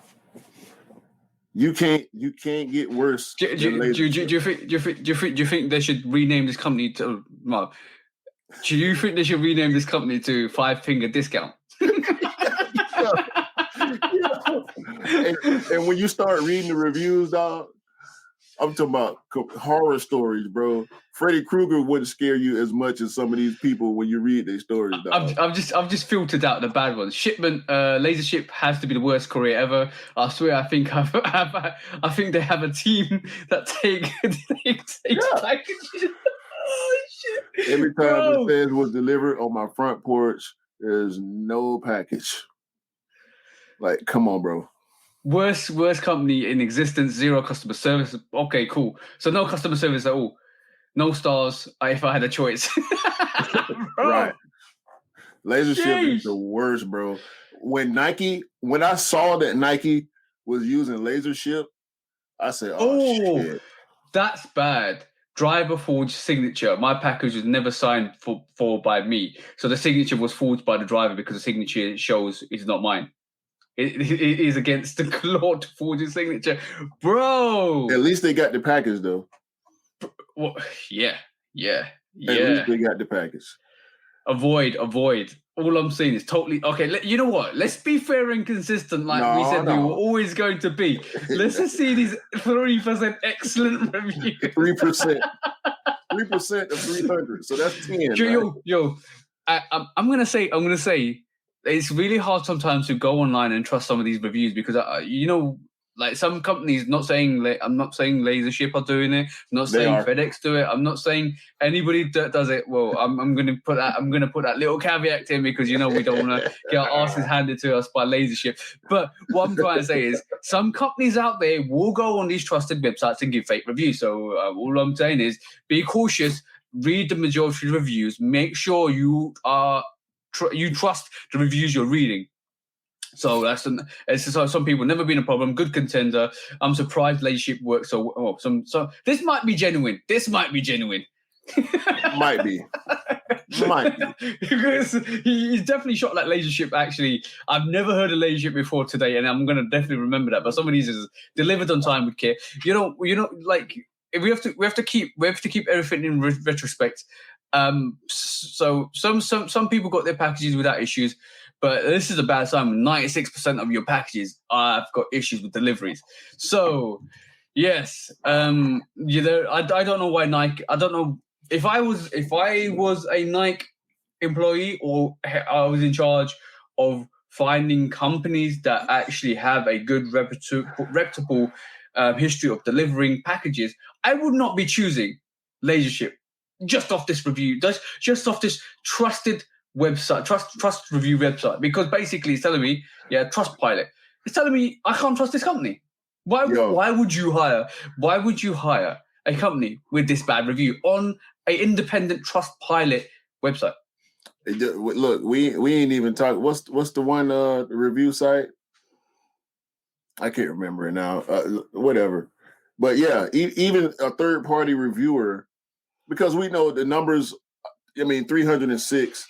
you can't get worse. Do you think they should rename this company to? Well, do you think they should rename this company to 5 Finger Discount? And when you start reading the reviews, dog, I'm talking about horror stories, bro. Freddy Krueger wouldn't scare you as much as some of these people when you read their stories, dog. I've just filtered out the bad ones. Shipment, Lazership has to be the worst courier ever. I swear, I think they have a team that takes packages. Oh shit! Every time it says was delivered on my front porch, there's no package. Like, come on, bro. Worst company in existence. 0 customer service. Okay, cool. So no customer service at all. No stars. If I had a choice. Right. Lazership is the worst, bro. When I saw that Nike was using Lazership, I said, "Oh shit, that's bad." Driver forged signature. My package was never signed for by me, so the signature was forged by the driver because the signature shows it's not mine. It is against the law to forge a signature, bro. At least they got the package, though. Well, yeah. At least they got the package. Avoid. All I'm saying is totally okay. You know what? Let's be fair and consistent, like we said we were always going to be. Let's just see these 3% excellent reviews. 3%. 3% of 300. So that's 10. Yo, I'm gonna say it's really hard sometimes to go online and trust some of these reviews because like some companies. I'm not saying Lazership are doing it. I'm not saying FedEx do it. I'm not saying anybody that does it. Well, I'm going to put that little caveat in because we don't want to get our asses handed to us by Lazership. But what I'm trying to say is some companies out there will go on these trusted websites and give fake reviews. So all I'm saying is be cautious. Read the majority of the reviews. Make sure you trust the reviews you're reading. So some people never been a problem. Good contender. I'm surprised Lazership works so well. So this might be genuine. Might be. Because he's definitely shot like Lazership. Actually, I've never heard of Lazership before today, and I'm gonna definitely remember that. But some of these is delivered on time with care. Like we have to keep everything in retrospect. So some people got their packages without issues. But this is a bad sign. 96% of your packages have got issues with deliveries. So, yes, I don't know why Nike. I don't know if I was a Nike employee or I was in charge of finding companies that actually have a good reputable history of delivering packages. I would not be choosing Lazership just off this review. Just off this trusted website, trust review website, because basically it's telling me, Trustpilot. It's telling me I can't trust this company. Why would you hire a company with this bad review on an independent Trustpilot website? Look, we ain't even talking. What's the one review site? I can't remember it now. Whatever, but yeah, even a third party reviewer, because we know the numbers. 306.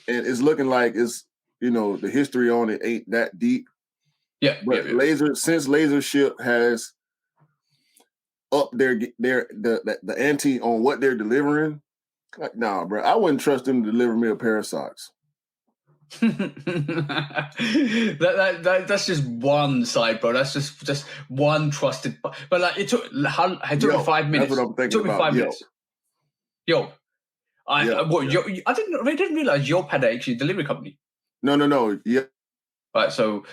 And it's looking like it's, the history on it ain't that deep. Yeah. But since Lazership has upped the ante on what they're delivering, like, nah, bro, I wouldn't trust them to deliver me a pair of socks. That's just one side, bro. That's just one trusted. But like it took me 5 minutes. That's what I'm thinking. It took me 5 minutes. Yo. I didn't realize Yelp had actually a delivery company. No. Yeah. Right, so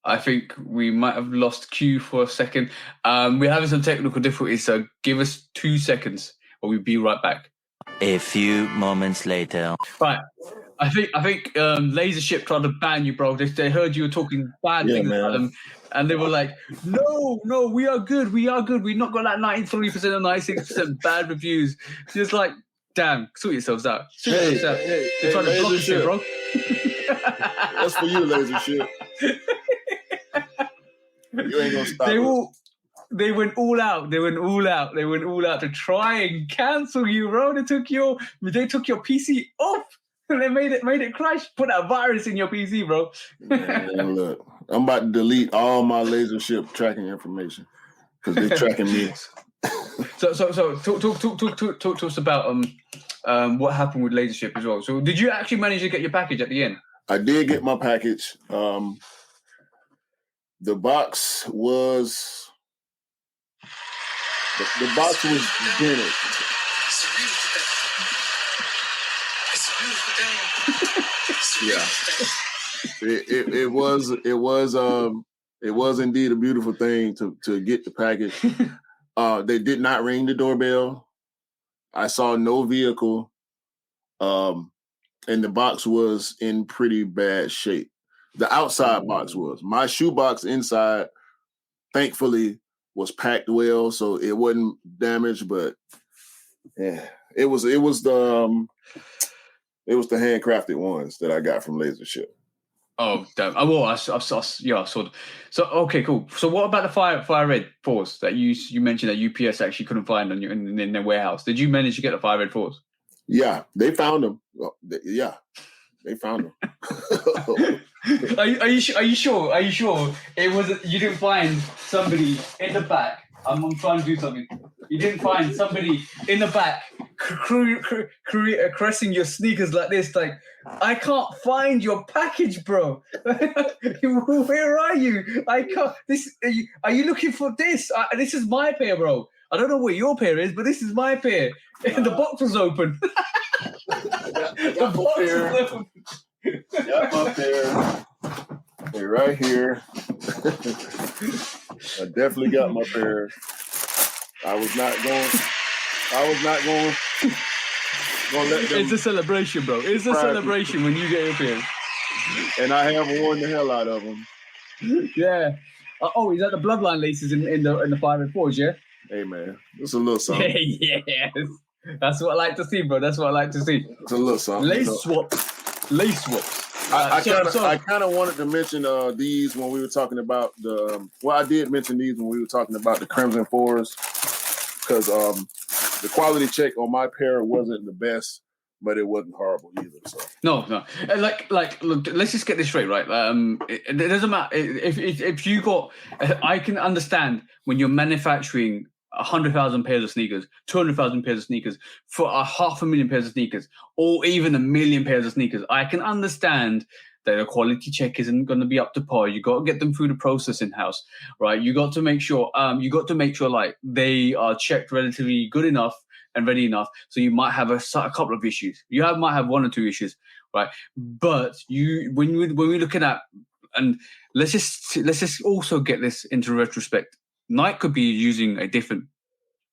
I think we might have lost Q for a second. We're having some technical difficulties, so give us 2 seconds, or we'll be right back. A few moments later. Right, I think Lazership tried to ban you, bro. They heard you were talking bad things about them, and they were like, "No, we are good. We've not got that 93% or 96% bad reviews." Just like. Damn, sort yourselves out. Hey, they're trying to block us here, bro. That's for you, Lazership. You ain't gonna stop They went all out. They went all out to try and cancel you, bro. They took your PC off. They made it crash. Put that virus in your PC, bro. Man, look, I'm about to delete all my Lazership tracking information because they're tracking me. So talk to us about what happened with Lazership as well. So did you actually manage to get your package at the end? I did get my package. The box was dented. It's a beautiful thing. Yeah. It was indeed a beautiful thing to get the package. They did not ring the doorbell. I saw no vehicle. And the box was in pretty bad shape. The outside box was. My shoe box inside, thankfully, was packed well, so it wasn't damaged. But yeah, it was the handcrafted ones that I got from Lazership. Oh damn! I saw. So okay, cool. So what about the fire red 4s that you mentioned that UPS actually couldn't find in their warehouse? Did you manage to get the fire red 4s? Yeah, they found them. Yeah, they found them. Are you sure? It was you didn't find somebody in the back. I'm trying to do something. You didn't find somebody in the back caressing your sneakers like this. Like, I can't find your package, bro. Where are you? I can't. Are you looking for this? This is my pair, bro. I don't know where your pair is, but this is my pair. And the box was open. I got my pair. Got my pair. They're right here. I definitely got my pair. I was not going let them. It's a celebration, bro. It's a celebration when you get your pairs. And I have worn the hell out of them. Yeah. Oh, is that the bloodline laces in the 5 and 4s? Yeah. Hey man, it's a little something. Yes. That's what I like to see, bro. That's what I like to see. It's a little something. Lace swaps. I kind of wanted to mention these when we were talking about the. Well, I did mention these when we were talking about the Crimson 4s because the quality check on my pair wasn't the best, but it wasn't horrible either. So no. Like, look. Let's just get this straight, right? It doesn't matter if you got. I can understand when you're manufacturing 100,000 pairs of sneakers, 200,000 pairs of sneakers for 500,000 pairs of sneakers, or even 1 million pairs of sneakers. I can understand that a quality check isn't going to be up to par. You got to get them through the process in house, right? You got to make sure. Like they are checked relatively good enough and ready enough. So you might have a couple of issues. Might have 1 or 2 issues, right? But when we're looking at, and let's just also get this into retrospect. Nike could be using a different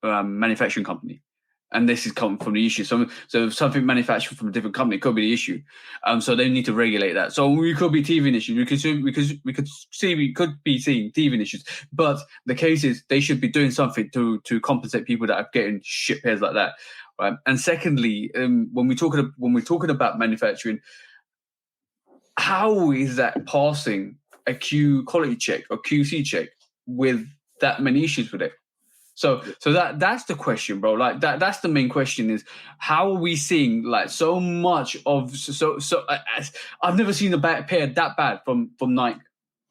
manufacturing company, and this is coming from the issue. So something manufactured from a different company could be the issue. So they need to regulate that. So we could be teething issues. We could be seeing teething issues. But the case is they should be doing something to compensate people that are getting shit pairs like that, right? And secondly, when we're talking about manufacturing, how is that passing a quality check or QC check with that many issues with it? So that's the question, bro. Like that's the main question is how are we seeing like so much of I've never seen a pair that bad from Nike.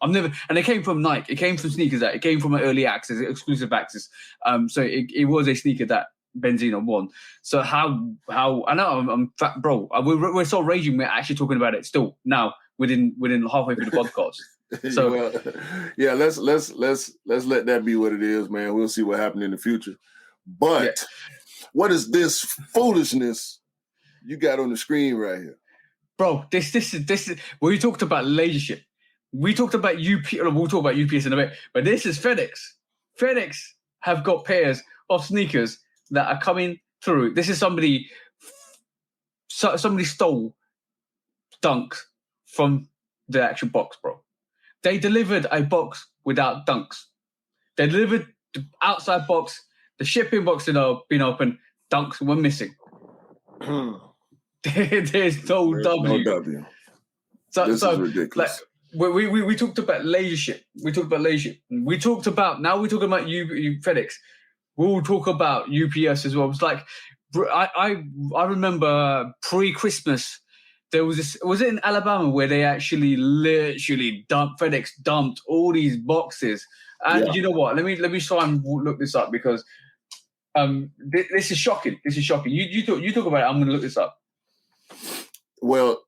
And it came from Nike. It came from sneakers that it came from an early access, exclusive access. So it was a sneaker that Benzino won. So how I know I'm fat, bro. We're so raging. We're actually talking about it still now within halfway through the podcast. So well, yeah, let's let that be what it is, man. We'll see what happens in the future. But what is this foolishness you got on the screen right here, bro? This is we talked about Lazership. We talked about UP. We'll talk about UPS in a bit, but this is FedEx. FedEx have got pairs of sneakers that are coming through. This is somebody stole Dunks from the actual box, bro. They delivered a box without Dunks. They delivered the outside box, the shipping box had been open, Dunks were missing. There's no W. No W. This is ridiculous. Like, we talked about Lazership. Now we're talking about FedEx. We'll talk about UPS as well. It's like I remember pre-Christmas. There was this. Was it in Alabama where they actually literally FedEx dumped all these boxes? And you know what? Let me try and look this up because this is shocking. This is shocking. You talk about it. I'm going to look this up. Well,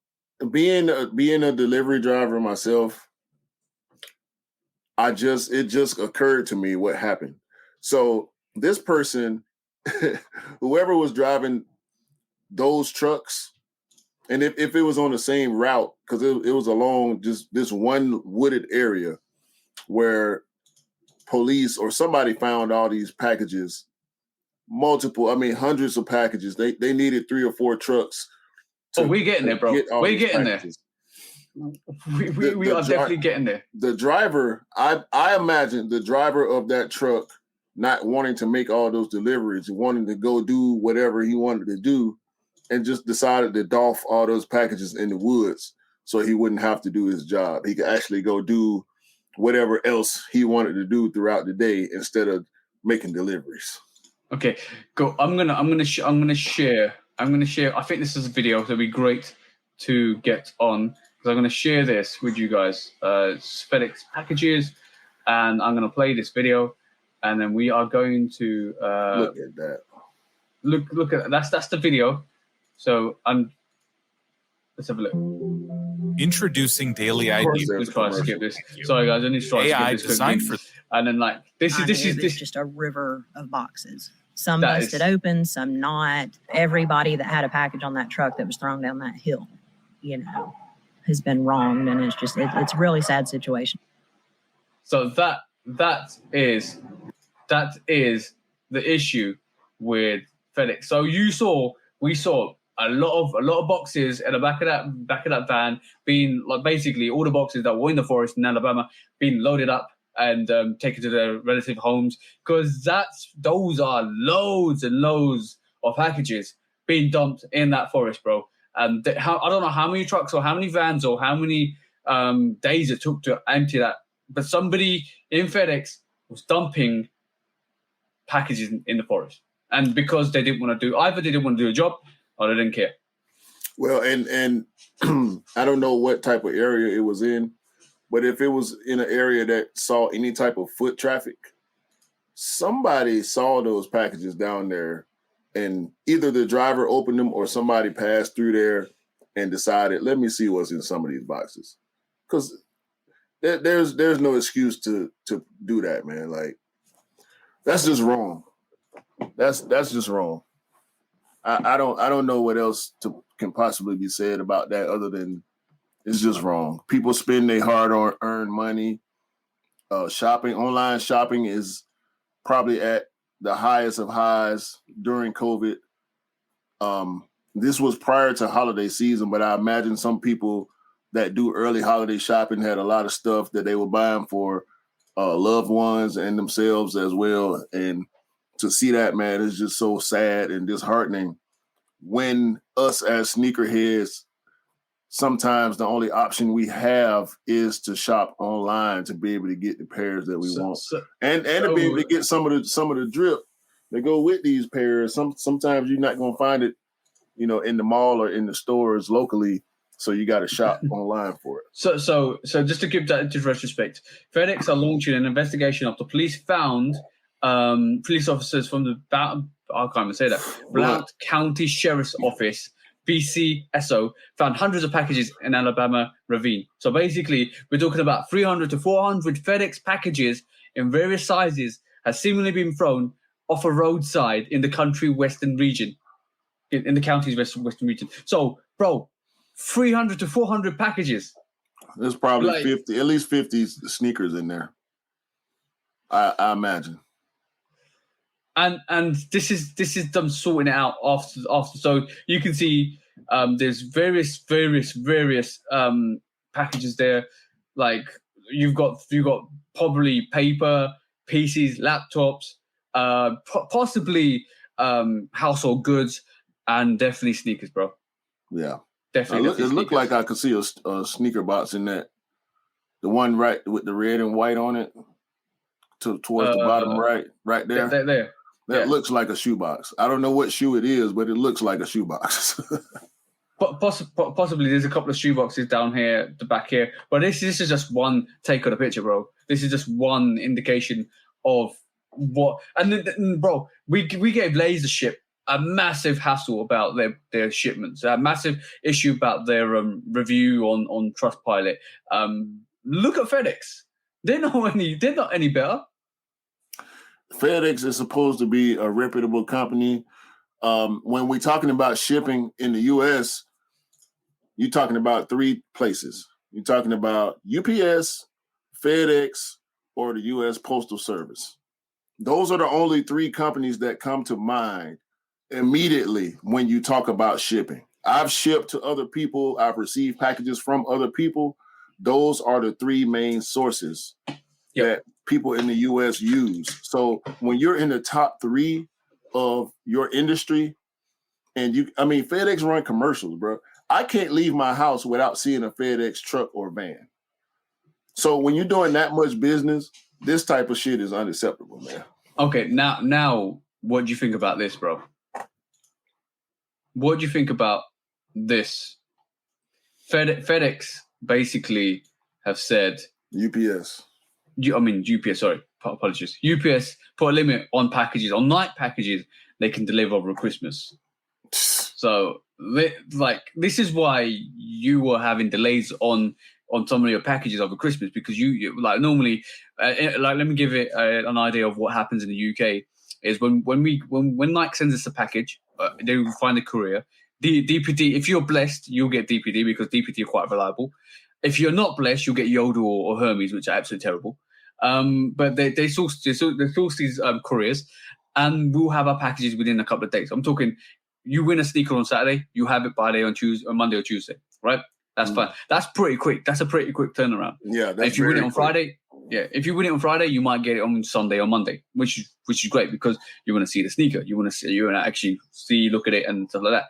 being a delivery driver myself, it just occurred to me what happened. So this person, whoever was driving those trucks. And if it was on the same route, because it was along just this one wooded area where police or somebody found all these packages, hundreds of packages. They needed 3 or 4 trucks. We're getting there, bro. We're getting packages. There. We are definitely getting there. The driver, I imagine the driver of that truck not wanting to make all those deliveries, wanting to go do whatever he wanted to do, and just decided to doff all those packages in the woods so he wouldn't have to do his job. He could actually go do whatever else he wanted to do throughout the day instead of making deliveries. Okay, go. I'm gonna share. I think this is a video. So it'd be great to get on because I'm gonna share this with you guys. It's FedEx packages, and I'm gonna play this video, and then we are going to look at that. Look at that. That's the video. So let's have a look. Introducing Daily ID. Let's try to skip this. Sorry guys, I need to try to skip this. Designed for. And then this is just a river of boxes. Some busted open, some not. Everybody that had a package on that truck that was thrown down that hill, has been wronged, and it's a really sad situation. So that is the issue with FedEx. So we saw a lot of boxes at the back of that van being like basically all the boxes that were in the forest in Alabama being loaded up and taken to their relative homes, because those are loads and loads of packages being dumped in that forest, bro. And I don't know how many trucks or how many vans or how many days it took to empty that, but somebody in FedEx was dumping packages in the forest, and because they didn't want to do a job or they didn't care. Well, and I don't know what type of area it was in, but if it was in an area that saw any type of foot traffic, somebody saw those packages down there, and either the driver opened them or somebody passed through there and decided, let me see what's in some of these boxes. Because there's no excuse to do that, man. Like, that's just wrong. That's just wrong. I don't know what else can possibly be said about that other than it's just wrong. People spend their hard-earned money. Online shopping is probably at the highest of highs during COVID. This was prior to holiday season, but I imagine some people that do early holiday shopping had a lot of stuff that they were buying for loved ones and themselves as well. And to see that, man, is just so sad and disheartening when us as sneakerheads, sometimes the only option we have is to shop online to be able to get the pairs that we want. And to be able to get some of the drip that go with these pairs. Sometimes you're not going to find it, in the mall or in the stores locally. So you got to shop online for it. So just to give that into retrospect, FedEx are launching an investigation after police found police officers from the I can't even say that Blount County Sheriff's Office, BCSO, found hundreds of packages in Alabama ravine. So basically, we're talking about 300 to 400 FedEx packages in various sizes has seemingly been thrown off a roadside in the country western region, in the county's western region. So, bro, 300 to 400 packages. There's probably at least 50 sneakers in there, I imagine. And this is them sorting it out after. So you can see there's various packages there. Like you've got probably paper, PCs, laptops, possibly household goods, and definitely sneakers, bro. Yeah, definitely. It looked like I could see a sneaker box in that. The one right with the red and white on it, towards the bottom right there. There. That looks like a shoebox. I don't know what shoe it is, but it looks like a shoebox. Possibly there's a couple of shoeboxes down here, the back here. But this is just one take of the picture, bro. This is just one indication of what. And then, bro, we gave Lazership a massive hassle about their shipments, a massive issue about their review on Trustpilot. Look at FedEx. They're not any better. FedEx is supposed to be a reputable company. When we're talking about shipping in the U.S., you're talking about three places. You're talking about UPS, FedEx, or the U.S. Postal Service. Those are the only three companies that come to mind immediately when you talk about shipping. I've shipped to other people. I've received packages from other people. Those are the three main sources that people in the U.S. use. So when you're in the top three of your industry, and FedEx run commercials, bro. I can't leave my house without seeing a FedEx truck or van. So when you're doing that much business, this type of shit is unacceptable, man. Okay, now, what do you think about this, bro? What do you think about this? FedEx basically have said UPS. UPS, sorry, apologies. UPS put a limit on packages, on night packages they can deliver over Christmas. So, this is why you were having delays on some of your packages over Christmas, because you normally, let me give it an idea of what happens in the UK is when Nike sends us a package, they will find a courier. The DPD, if you're blessed, you'll get DPD because DPD are quite reliable. If you're not blessed, you'll get Yodel or Hermes, which are absolutely terrible. But they source these couriers, and we'll have our packages within a couple of days. I'm talking, you win a sneaker on Saturday, you have it by day on Monday or Tuesday, right? That's fine. That's pretty quick. That's a pretty quick turnaround. Yeah, that's if you win it on quick. Friday, if you win it on Friday, you might get it on Sunday or Monday, which is great because you want to see the sneaker, you want to actually see, look at it, and stuff like that.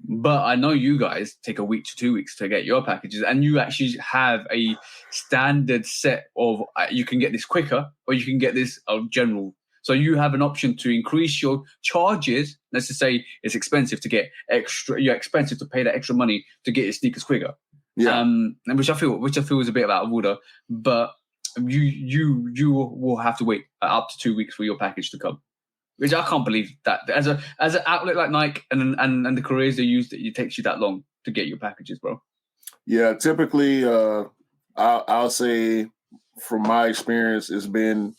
But I know you guys take a week to 2 weeks to get your packages, and you actually have a standard set of you can get this quicker or you can get this general. So you have an option to increase your charges. Let's just say it's expensive to get extra. You're expensive to pay that extra money to get your sneakers quicker. Yeah, which I feel is a bit out of order. But you will have to wait up to 2 weeks for your package to come. Which I can't believe that as an outlet like Nike and the couriers they use, that it takes you that long to get your packages, bro. Yeah, typically, I'll say from my experience, it's been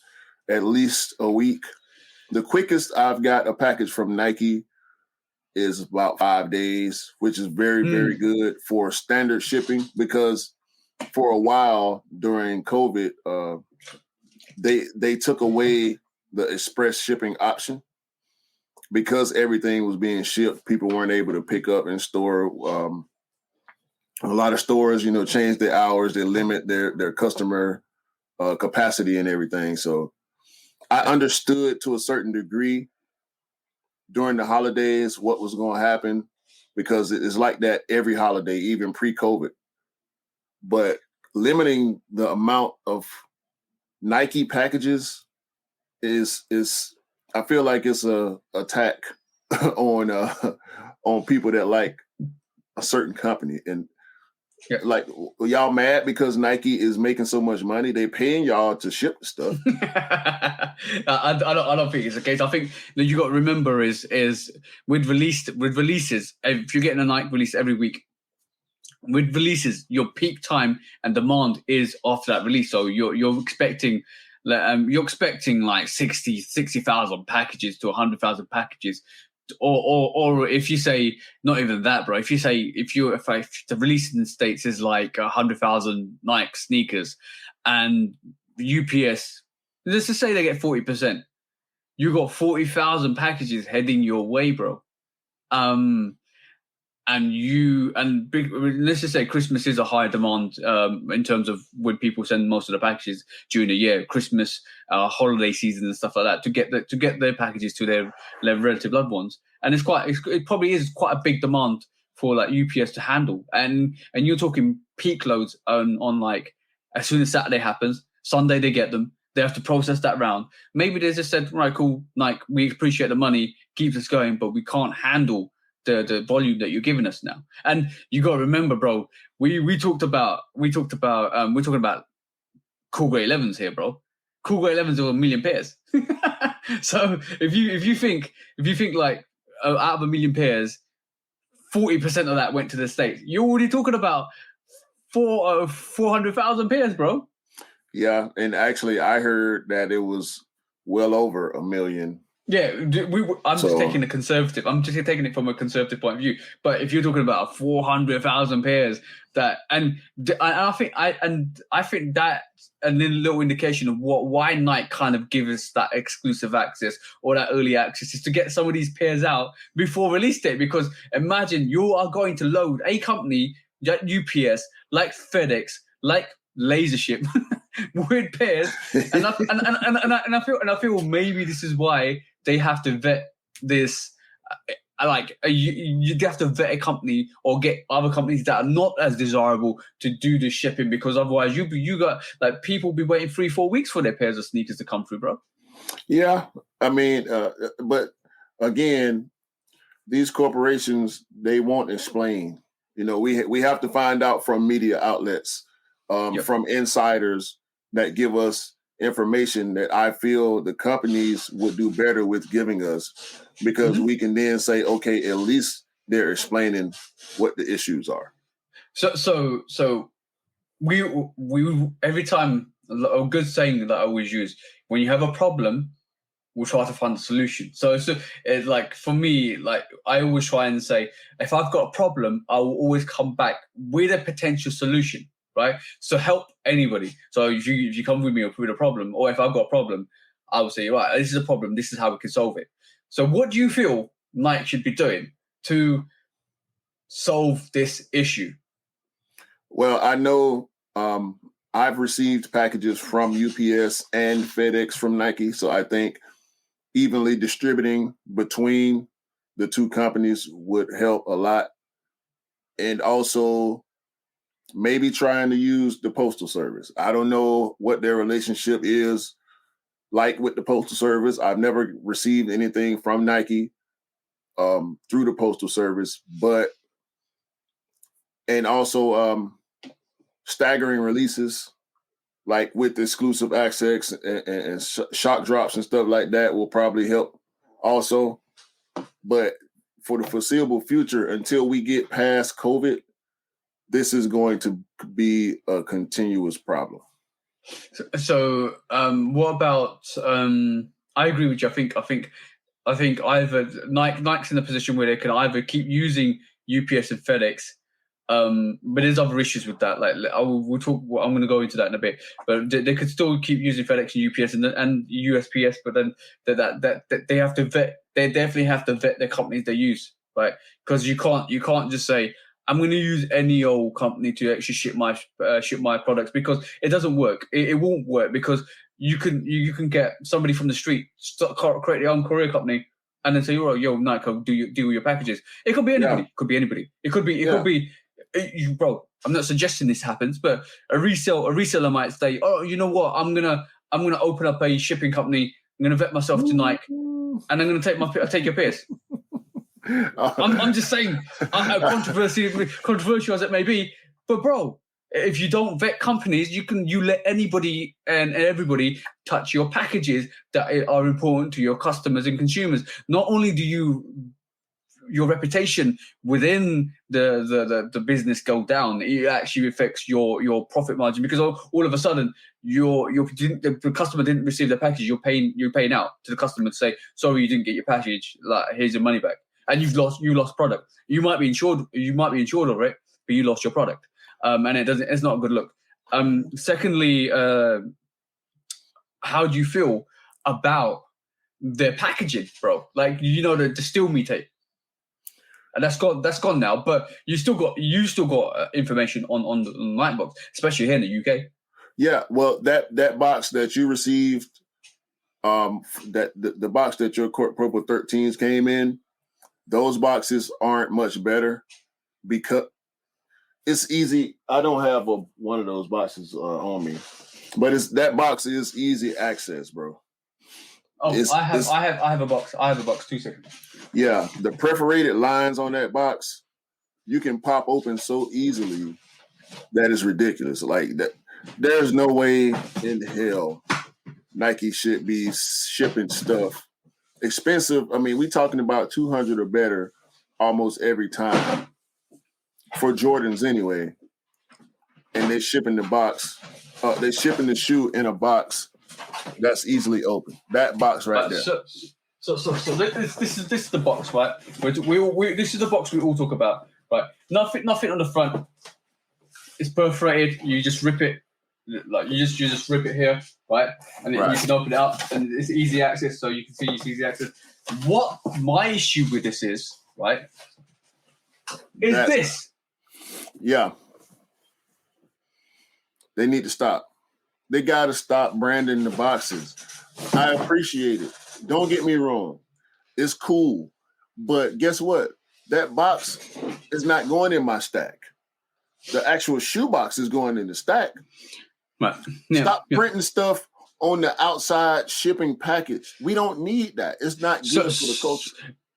at least a week. The quickest I've got a package from Nike is about 5 days, which is very, very good for standard shipping because for a while during COVID, they took away the express shipping option because everything was being shipped. People weren't able to pick up and store. A lot of stores, change their hours. They limit their customer capacity and everything. So I understood to a certain degree during the holidays what was going to happen because it's like that every holiday, even pre-COVID. But limiting the amount of Nike packages is I feel like it's a attack on people that like a certain company. And like, y'all mad because Nike is making so much money? They paying y'all to ship stuff. I don't think it's the case. I think that you got to remember is with releases, if you're getting a Nike release every week, with releases, your peak time and demand is after that release. So you're expecting like 60,000 packages to 100,000 packages, or if you say not even that, bro. If the release in the States is like 100,000 Nike sneakers, and UPS, let's just say they get 40%, you got 40,000 packages heading your way, bro. Let's just say Christmas is a high demand in terms of when people send most of the packages during the year, Christmas, holiday season and stuff like that, to get their packages to their relative loved ones. And it probably is quite a big demand for like UPS to handle. And you're talking peak loads on like as soon as Saturday happens, Sunday they get them. They have to process that round. Maybe they just said, right, cool, like we appreciate the money, keeps us going, but we can't handle the volume that you're giving us now. And you got to remember, bro, we're talking about cool grey 11s here, bro. Cool grey 11s are 1 million pairs. So if you think like out of 1 million pairs, 40% of that went to the States, you're already talking about 400,000 pairs, bro. Yeah, and actually I heard that it was well over 1 million. Yeah, just taking it from a conservative point of view. But if you're talking about 400,000 pairs, I think that a little indication of why Nike kind of give us that exclusive access or that early access is to get some of these pairs out before release date. Because imagine you are going to load a company like UPS, like Fedex, like Lazership with pairs, and I feel maybe this is why they have to vet this. You have to vet a company or get other companies that are not as desirable to do the shipping, because otherwise you got like people be waiting 3-4 weeks for their pairs of sneakers to come through, bro. Yeah, I mean, but again, these corporations, they won't explain. We have to find out from media outlets, from insiders that give us information that I feel the companies would do better with giving us, because we can then say, okay, at least they're explaining what the issues are. So we every time, a good saying that I always use, when you have a problem, we'll try to find a solution. So it's like, for me, like, I always try and say, if I've got a problem, I will always come back with a potential solution, right? So help anybody. So if you come with me with a problem, or if I've got a problem, I will say, right, this is a problem, this is how we can solve it. So what do you feel Nike should be doing to solve this issue? Well, I know I've received packages from UPS and FedEx from Nike, so I think evenly distributing between the two companies would help a lot. And also maybe trying to use the Postal Service. I don't know what their relationship is like with the Postal Service. I've never received anything from Nike through the Postal Service, and also staggering releases, like with exclusive access and shock drops and stuff like that, will probably help also. But for the foreseeable future, until we get past COVID, this is going to be a continuous problem. So what about? I agree with you. I think either Nike's in a position where they can either keep using UPS and FedEx. But there's other issues with that. Like we'll talk. I'm going to go into that in a bit. But they could still keep using FedEx and UPS and USPS. But then that they have to vet. They definitely have to vet the companies they use, right? Because you can't just say, I'm going to use any old company to actually ship my products, because it doesn't work. It won't work, because you can get somebody from the street, create their own courier company, and then say, "Oh, yo, Nike, deal with your packages." It could be anybody. Yeah. It could be anybody. It could be. Bro, I'm not suggesting this happens, but a reseller might say, "Oh, you know what? I'm gonna open up a shipping company. I'm gonna vet myself to Nike, and I'm gonna take your piss." I'm just saying, controversial as it may be, but bro, if you don't vet companies, you let anybody and everybody touch your packages that are important to your customers and consumers. Not only do your reputation within the business go down, it actually affects your profit margin, because all of a sudden the customer didn't receive their package. You're paying out to the customer to say, sorry, you didn't get your package. Like, here's your money back. And you lost product. You might be insured of it, but you lost your product. And it's not a good look. Secondly, how do you feel about their packaging, bro? Like, the still me tape. And that's gone now, but you still got information on the night box, especially here in the UK. Yeah, well, that box that you received, that the box that your Purple 13s came in, those boxes aren't much better, because it's easy. I don't have one of those boxes on me, but that box is easy access, bro. Oh, I have a box. I have a box. 2 seconds. Yeah, the perforated lines on that box, you can pop open so easily that is ridiculous. Like that, there's no way in hell Nike should be shipping stuff expensive. I mean, we're talking about $200 or better almost every time for Jordans anyway. And they're shipping the box. They're shipping the shoe in a box that's easily open. That box right there. So this is the box, right? This is the box we all talk about, right? Nothing on the front. It's perforated. You just rip it, like you just rip it here, right? And then you can open it up, and it's easy access, so you can see it's easy access. What my issue with this is, right? This. Yeah. They need to stop. They got to stop branding the boxes. I appreciate it. Don't get me wrong. It's cool. But guess what? That box is not going in my stack. The actual shoe box is going in the stack. Right. Yeah, Stop printing stuff on the outside shipping package. We don't need that. It's not good for the culture.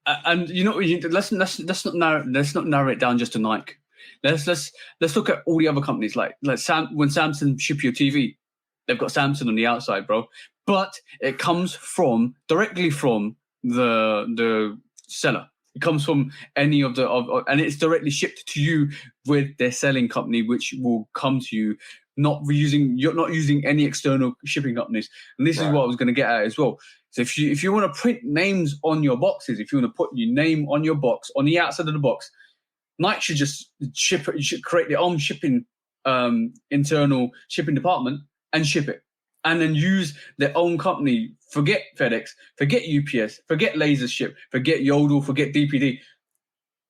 And let's not narrow it down just to Nike. Let's look at all the other companies like when Samsung ship your TV, they've got Samsung on the outside, bro. But it comes directly from the seller. It comes from any of and it's directly shipped to you with their selling company, which will come to you You're not using any external shipping companies. And this is what I was going to get at as well. So if you want to print names on your boxes, if you want to put your name on your box, on the outside of the box, Nike should just ship it. You should create their own internal shipping department and ship it. And then use their own company. Forget FedEx, forget UPS, forget Lazership, forget Yodel, forget DPD.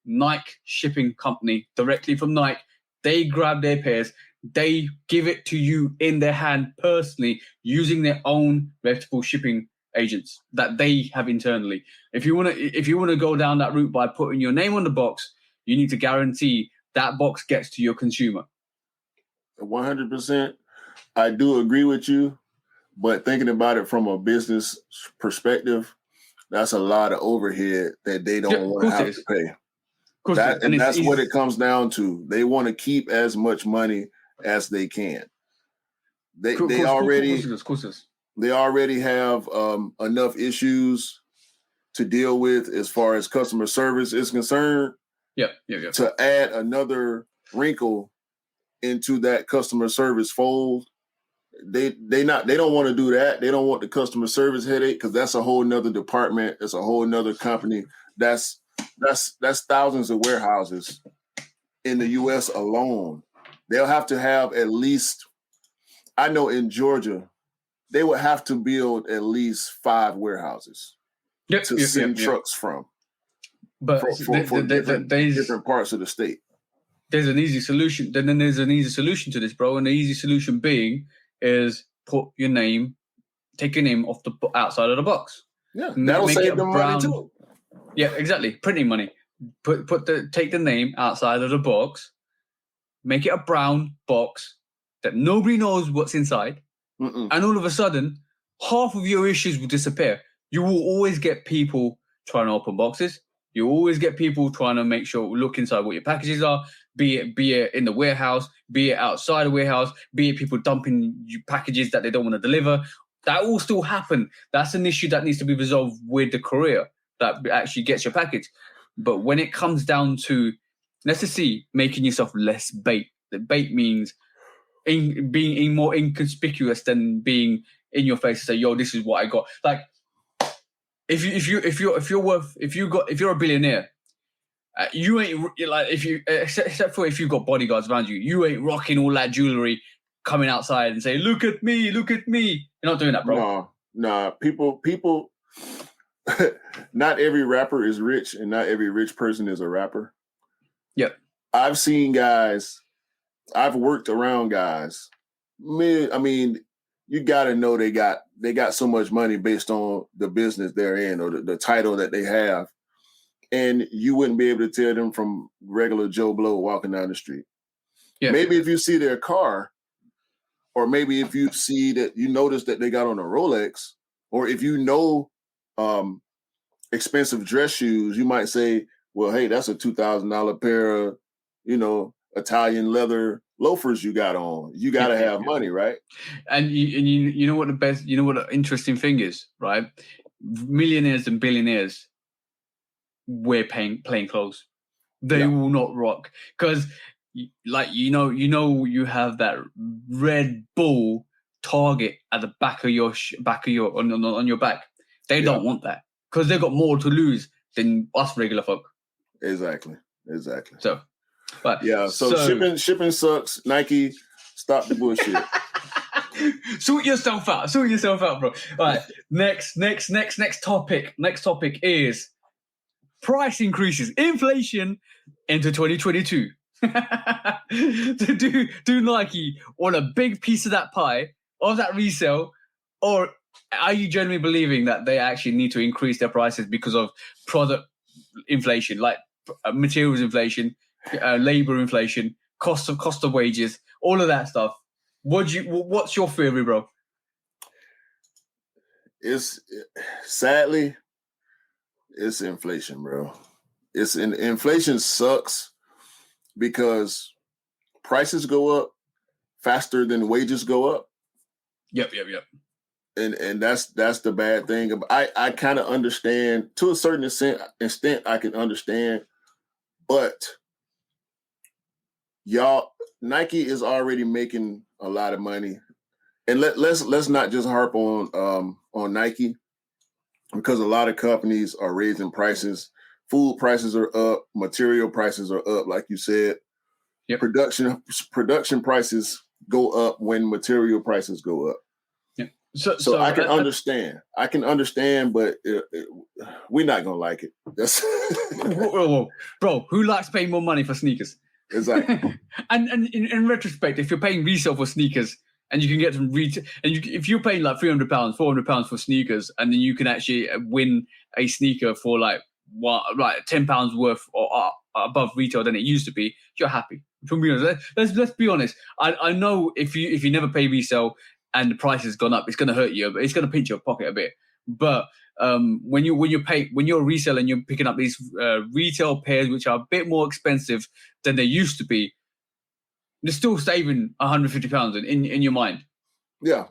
Nike shipping company directly from Nike. They grab their pairs. They give it to you in their hand personally using their own reputable shipping agents that they have internally. If you want to go down that route by putting your name on the box, you need to guarantee that box gets to your consumer. 100%. I do agree with you, but thinking about it from a business perspective, that's a lot of overhead that they don't want to have to pay. That's what it comes down to. They want to keep as much money as they can. They already have enough issues to deal with as far as customer service is concerned. Yeah. To add another wrinkle into that customer service fold, they don't want to do that. They don't want the customer service headache because that's a whole nother department. It's a whole nother company. That's thousands of warehouses in the U.S. alone. They'll have to have at least, I know in Georgia, they would have to build at least 5 warehouses to send trucks from. But for different parts of the state. There's an easy solution. Then there's an easy solution to this, bro. And the easy solution being is take your name off the outside of the box. Yeah, that'll save them money too. Yeah, exactly. Printing money. Take the name outside of the box, make it a brown box that nobody knows what's inside, and all of a sudden, half of your issues will disappear. You will always get people trying to open boxes. You always get people trying to look inside what your packages are, be it in the warehouse, be it outside the warehouse, be it people dumping you packages that they don't want to deliver. That will still happen. That's an issue that needs to be resolved with the courier that actually gets your package. But when it comes down to, let's just see, making yourself less bait. The bait means being more inconspicuous than being in your face to say, "Yo, this is what I got." Like, if you're a billionaire, you ain't like except for if you've got bodyguards around you, you ain't rocking all that jewelry, coming outside and say, "Look at me, look at me." You're not doing that, bro. No, people. Not every rapper is rich, and not every rich person is a rapper. Yep. I've seen guys. I've worked around guys. I mean, you got to know they got so much money based on the business they're in or the title that they have, and you wouldn't be able to tell them from regular Joe Blow walking down the street. Yeah. Maybe if you see their car, or maybe if you see that you notice that they got on a Rolex, or if you know expensive dress shoes, you might say, well, hey, that's a $2,000 pair of, Italian leather loafers you got on. You got to have money, right? And you know what the interesting thing is, right? Millionaires and billionaires wear plain clothes. They will not rock because, you have that Red Bull Target at the back of your on your back. They don't want that because they've got more to lose than us regular folk. Exactly. So, shipping sucks. Nike, stop the bullshit. Sort yourself out, bro. All right. Next topic. Next topic is price increases, inflation into 2022. do Nike want a big piece of that pie, of that resale, or are you genuinely believing that they actually need to increase their prices because of product inflation, like materials inflation, labor inflation, cost of wages, all of that stuff? What's your theory, bro? Sadly, it's inflation, bro. Inflation sucks because prices go up faster than wages go up. Yep. And that's the bad thing. I kind of understand to a certain extent. I can understand, but Nike is already making a lot of money. And let's not just harp on Nike, because a lot of companies are raising prices. Food prices are up, material prices are up, like you said. Yep. Production prices go up when material prices go up. Yep. So I can understand. I can understand, but we're not gonna like it. That's whoa, bro. Who likes paying more money for sneakers? Exactly. and in retrospect, if you're paying resale for sneakers and you can get them retail, and if you're paying like £300, £400 for sneakers, and then you can actually win a sneaker for like £10 worth or above retail than it used to be, you're happy. From be honest, let's be honest. I know if you never pay resale and the price has gone up, it's going to hurt you, but it's going to pinch your pocket a bit. But when you're a reseller and you're picking up these retail pairs which are a bit more expensive than they used to be, you're still saving £150 in your mind. Yeah,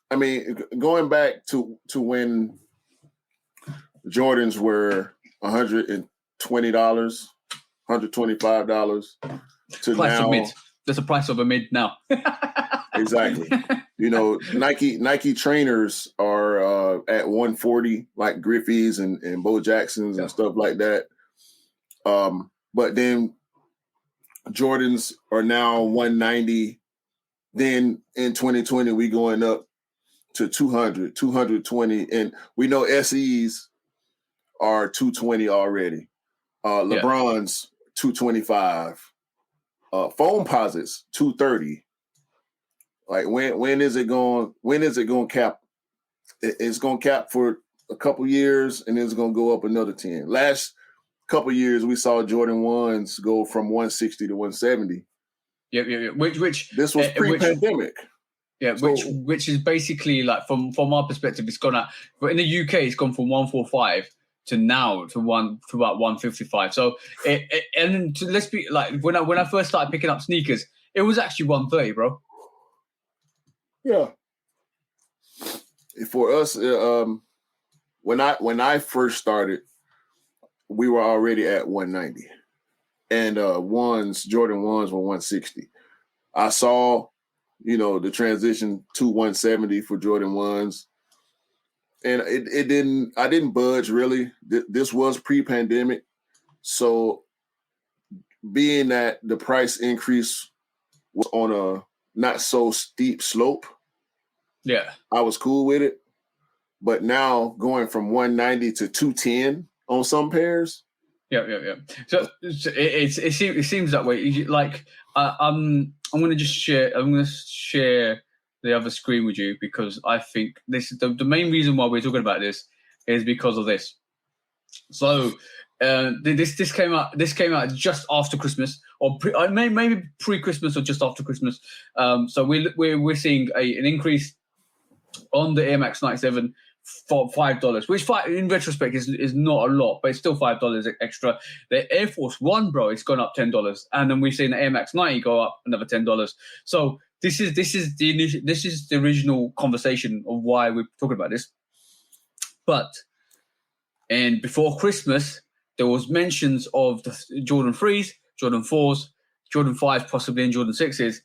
I mean, going back to when Jordans were $120, $125 to price now. Of mid. That's the price of a mid now. Exactly. You know, Nike trainers are at $140, like Griffey's and Bo Jacksons and stuff like that. But then Jordans are now $190. Then in 2020, we going up to $200, $220, and we know SEs are $220 already. LeBron's $225. Foam posits $230. Like when is it going to cap? It's going to cap for a couple years, and it's going to go up another 10. Last couple years, we saw Jordan 1s go from 160 to 170. Yeah. Which this was pre-pandemic. Which is basically like from our perspective, it's gone up. But in the UK, it's gone from 145 to now to about 155. So let's be like when I first started picking up sneakers, it was actually 130, bro. Yeah. For us, when I first started, we were already at 190, and Jordan 1s were 160. I saw, the transition to 170 for Jordan 1s. And I didn't budge really. This was pre-pandemic. So being that the price increase was on a not so steep slope, yeah, I was cool with it. But now going from 190 to 210 on some pairs. Yeah. So it seems that way. Like I'm going to share the other screen with you, because I think this is the main reason why we're talking about this is because of this. So this came out just after Christmas, or maybe pre-Christmas or just after Christmas. So we're seeing an increase on the Air Max 97 for $5, which in retrospect is not a lot, but it's still $5 extra. The Air Force One, bro, it's gone up $10, and then we've seen the Air Max 90 go up another $10. So this is the original conversation of why we're talking about this. But and before Christmas, there was mentions of the Jordan 3s, Jordan 4s, Jordan 5s, possibly, and Jordan 6s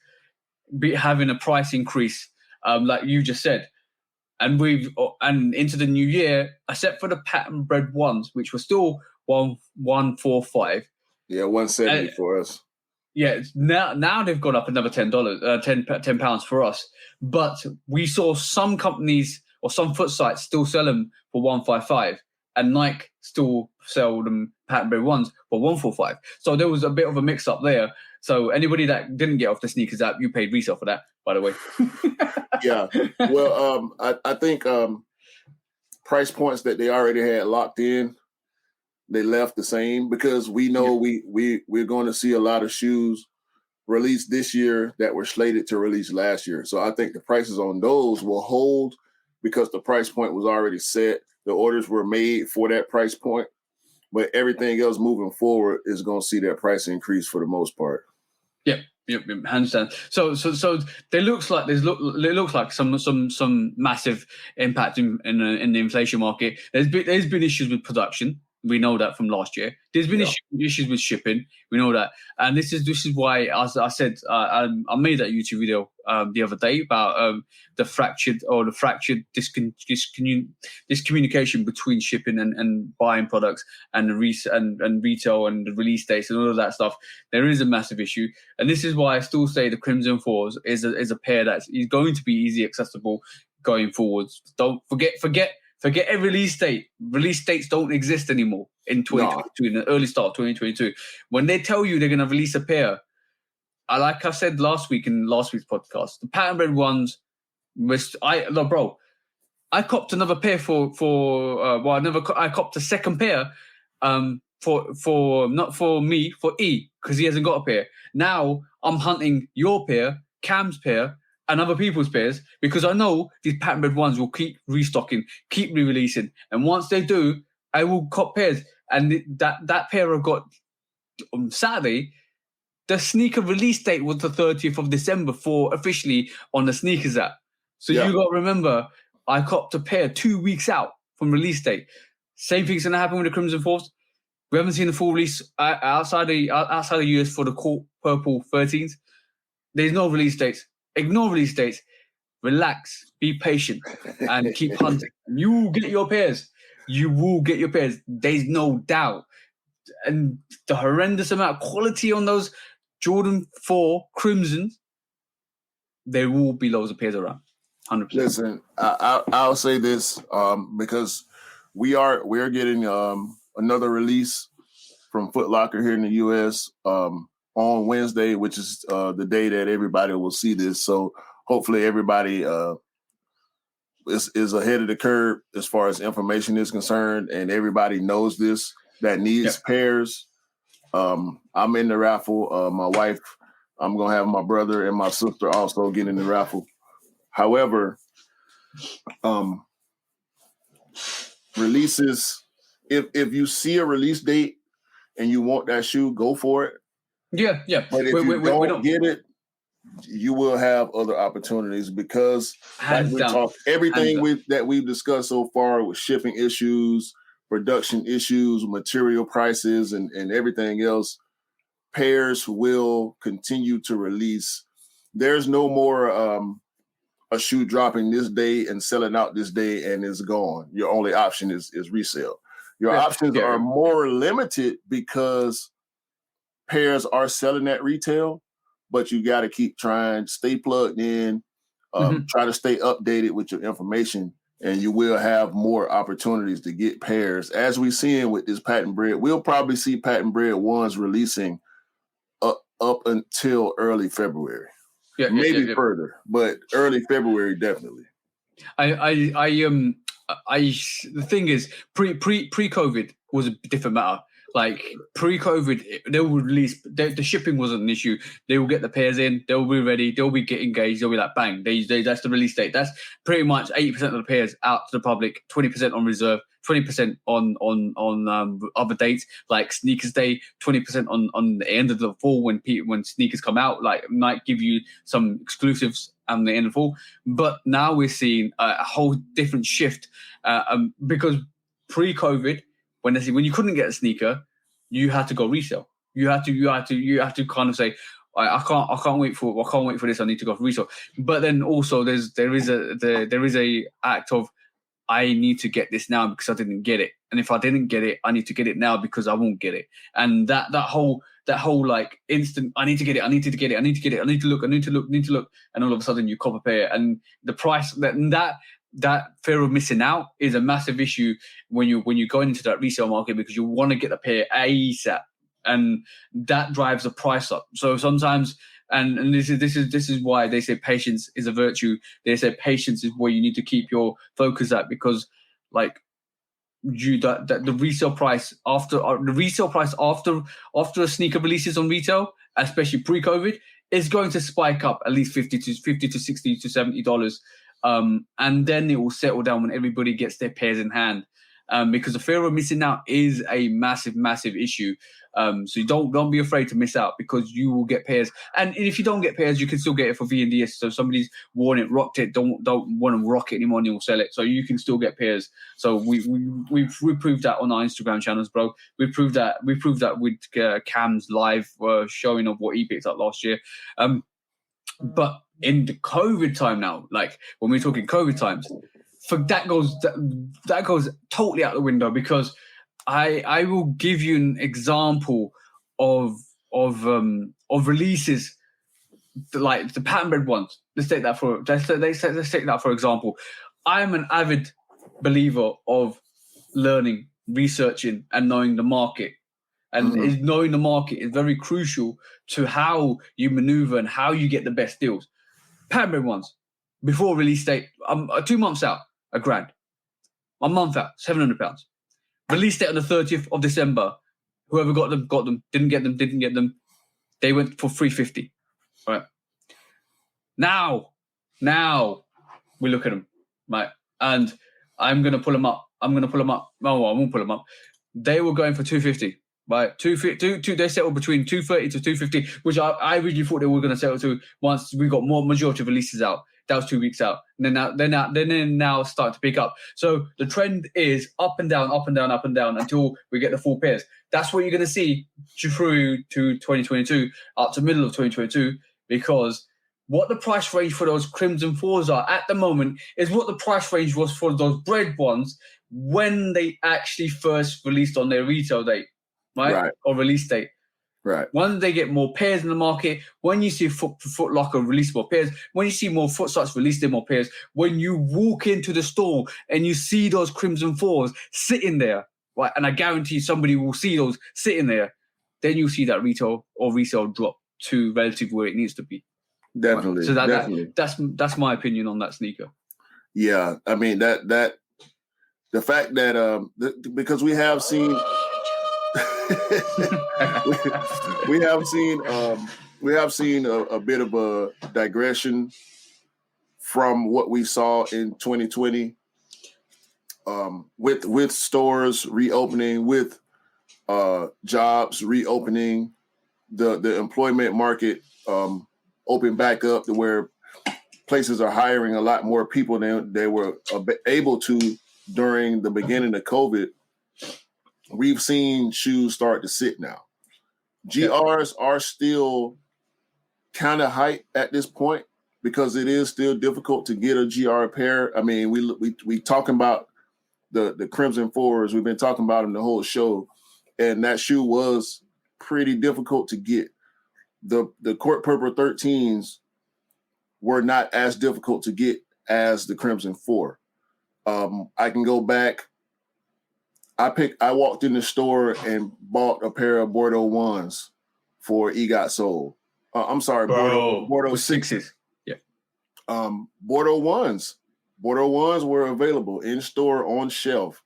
having a price increase, like you just said. And into the new year, except for the pattern bred ones, which were still 145. Yeah, 170 for us. Yeah, now they've gone up another £10 for us. But we saw some companies or some foot sites still sell them for 155, and Nike still sell them pattern bred ones for 145. So there was a bit of a mix up there. So anybody that didn't get off the sneakers app, you paid resale for that, by the way. Yeah. Well, I think price points that they already had locked in, they left the same, because we know we're going to see a lot of shoes released this year that were slated to release last year. So I think the prices on those will hold, because the price point was already set. The orders were made for that price point, but everything else moving forward is going to see that price increase for the most part. Yep, hands down. So there looks like some massive impact in the inflation market. There's been issues with production. We know that from last year. There's been issues with shipping. We know that, and this is why, as I said, I made that YouTube video the other day about the fractured discommunication between shipping and buying products and the retail and the release dates and all of that stuff. There is a massive issue, and this is why I still say the Crimson 4s is a pair that is going to be easy accessible going forwards. Don't forget a release date. Release dates don't exist anymore in 2022, in the early start of 2022. When they tell you they're going to release a pair, like I said last week in last week's podcast, the pattern bred ones, I copped another pair I copped a second pair for not for me, for E, because he hasn't got a pair. Now I'm hunting your pair, Cam's pair, and other people's pairs, because I know these pattern bred ones will keep restocking, keep re-releasing, and once they do, I will cop pairs. And that pair I got on Saturday, the sneaker release date was the 30th of December for officially on the sneakers app. So you got to remember, I copped a pair 2 weeks out from release date. Same thing's gonna happen with the Crimson 4s. We haven't seen the full release outside the US for the Court Purple 13s. There's no release dates. Ignore release dates. Relax. Be patient and keep hunting. You will get your pairs. You will get your pairs. There's no doubt. And the horrendous amount of quality on those Jordan 4 Crimsons, there will be loads of pairs around. 100%. Listen, I'll say this because we're getting another release from Foot Locker here in the US on Wednesday, which is the day that everybody will see this. So hopefully everybody is ahead of the curve as far as information is concerned, and everybody knows this that needs pairs. I'm in the raffle. My wife, I'm gonna have my brother and my sister also get in the raffle. However, releases, if you see a release date and you want that shoe, go for it. Yeah. But if you don't get it, you will have other opportunities, because like we talked, everything that we've discussed so far with shipping issues, production issues, material prices, and everything else, pairs will continue to release. There's no more a shoe dropping this day and selling out this day and it's gone. Your only option is resale. Your options are more limited because pairs are selling at retail, but you got to keep trying, stay plugged in, try to stay updated with your information, and you will have more opportunities to get pairs. As we're seeing with this patent bred, we'll probably see patent bred ones releasing up until early February. Maybe further, but early February definitely. The thing is, pre-COVID was a different matter. Like pre-COVID, they will release. The shipping wasn't an issue. They will get the pairs in. They'll be ready. They'll be engaged. They'll be like bang. That's the release date. That's pretty much 80% of the pairs out to the public. 20% on reserve. 20% on other dates like Sneakers Day. 20% on the end of the fall when sneakers come out. Like might give you some exclusives at the end of the fall. But now we're seeing a whole different shift because pre-COVID, when you couldn't get a sneaker, you had to go resale. You had to kind of say, I can't wait for this. I need to go for resale. But then also there is a act of, I need to get this now because I didn't get it, and if I didn't get it, I need to get it now because I won't get it. And that whole like instant, I need to get it, I need to get it, I need to look, and all of a sudden you cop a pair, and the price that fear of missing out is a massive issue when you're going into that resale market, because you want to get the pair ASAP, and that drives the price up. So sometimes, and this is why they say patience is a virtue. They say patience is where you need to keep your focus at, because like the resale price after a sneaker releases on retail, especially pre-COVID, is going to spike up at least $50 to $60 to $70. And then it will settle down when everybody gets their pairs in hand. because the fear of missing out is a massive, massive issue. So you don't be afraid to miss out because you will get pairs. And if you don't get pairs, you can still get it for V&DS. So if somebody's worn it, rocked it, don't want to rock it anymore, and you'll sell it. So you can still get pairs. So we proved that on our Instagram channels, bro. We proved that with Cam's live showing of what he picked up last year. But in the COVID time now, like when we're talking COVID times, that goes totally out the window, because I will give you an example of releases, like the pattern bred ones. Let's take that for example. I'm an avid believer of learning, researching, and knowing the market. And knowing the market is very crucial to how you maneuver and how you get the best deals. Pattern bred ones, before release date, 2 months out, £1,000. 1 month out, £700. Release date on the 30th of December. Whoever got them, got them. Didn't get them. They went for £350. Right. Now we look at them, right? And I'm gonna pull them up. No, I won't pull them up. They were going for £250. Right, they settled between 230 to 250, which I really thought they were going to settle to once we got more majority of releases out. That was 2 weeks out, and then now starting to pick up. So the trend is up and down until we get the full pairs. That's what you're going to see through to 2022, up to middle of 2022, because what the price range for those Crimson 4s are at the moment is what the price range was for those bred ones when they actually first released on their retail date. Right? Or release date. Right. When they get more pairs in the market, when you see Foot Locker release more pairs, when you see more Foot Starts release their more pairs, when you walk into the store and you see those Crimson 4s sitting there, right? And I guarantee somebody will see those sitting there, then you'll see that retail or resale drop to relative where it needs to be. Definitely. Right? So that's my opinion on that sneaker. Yeah, I mean that the fact that because we have seen. we have seen a bit of a digression from what we saw in 2020, with stores reopening, with jobs reopening, the employment market open back up to where places are hiring a lot more people than they were able to during the beginning of COVID. We've seen shoes start to sit now. GRs are still kind of hype at this point because it is still difficult to get a GR pair. I mean, we talking about the Crimson 4s. We've been talking about them the whole show, and that shoe was pretty difficult to get. The Court Purple 13s were not as difficult to get as the Crimson 4. I can go back. I walked in the store and bought a pair of Bordeaux 1s for EGOT sold. I'm sorry, Bordeaux 6s. Yeah. Bordeaux 1s. Bordeaux 1s were available in store on shelf.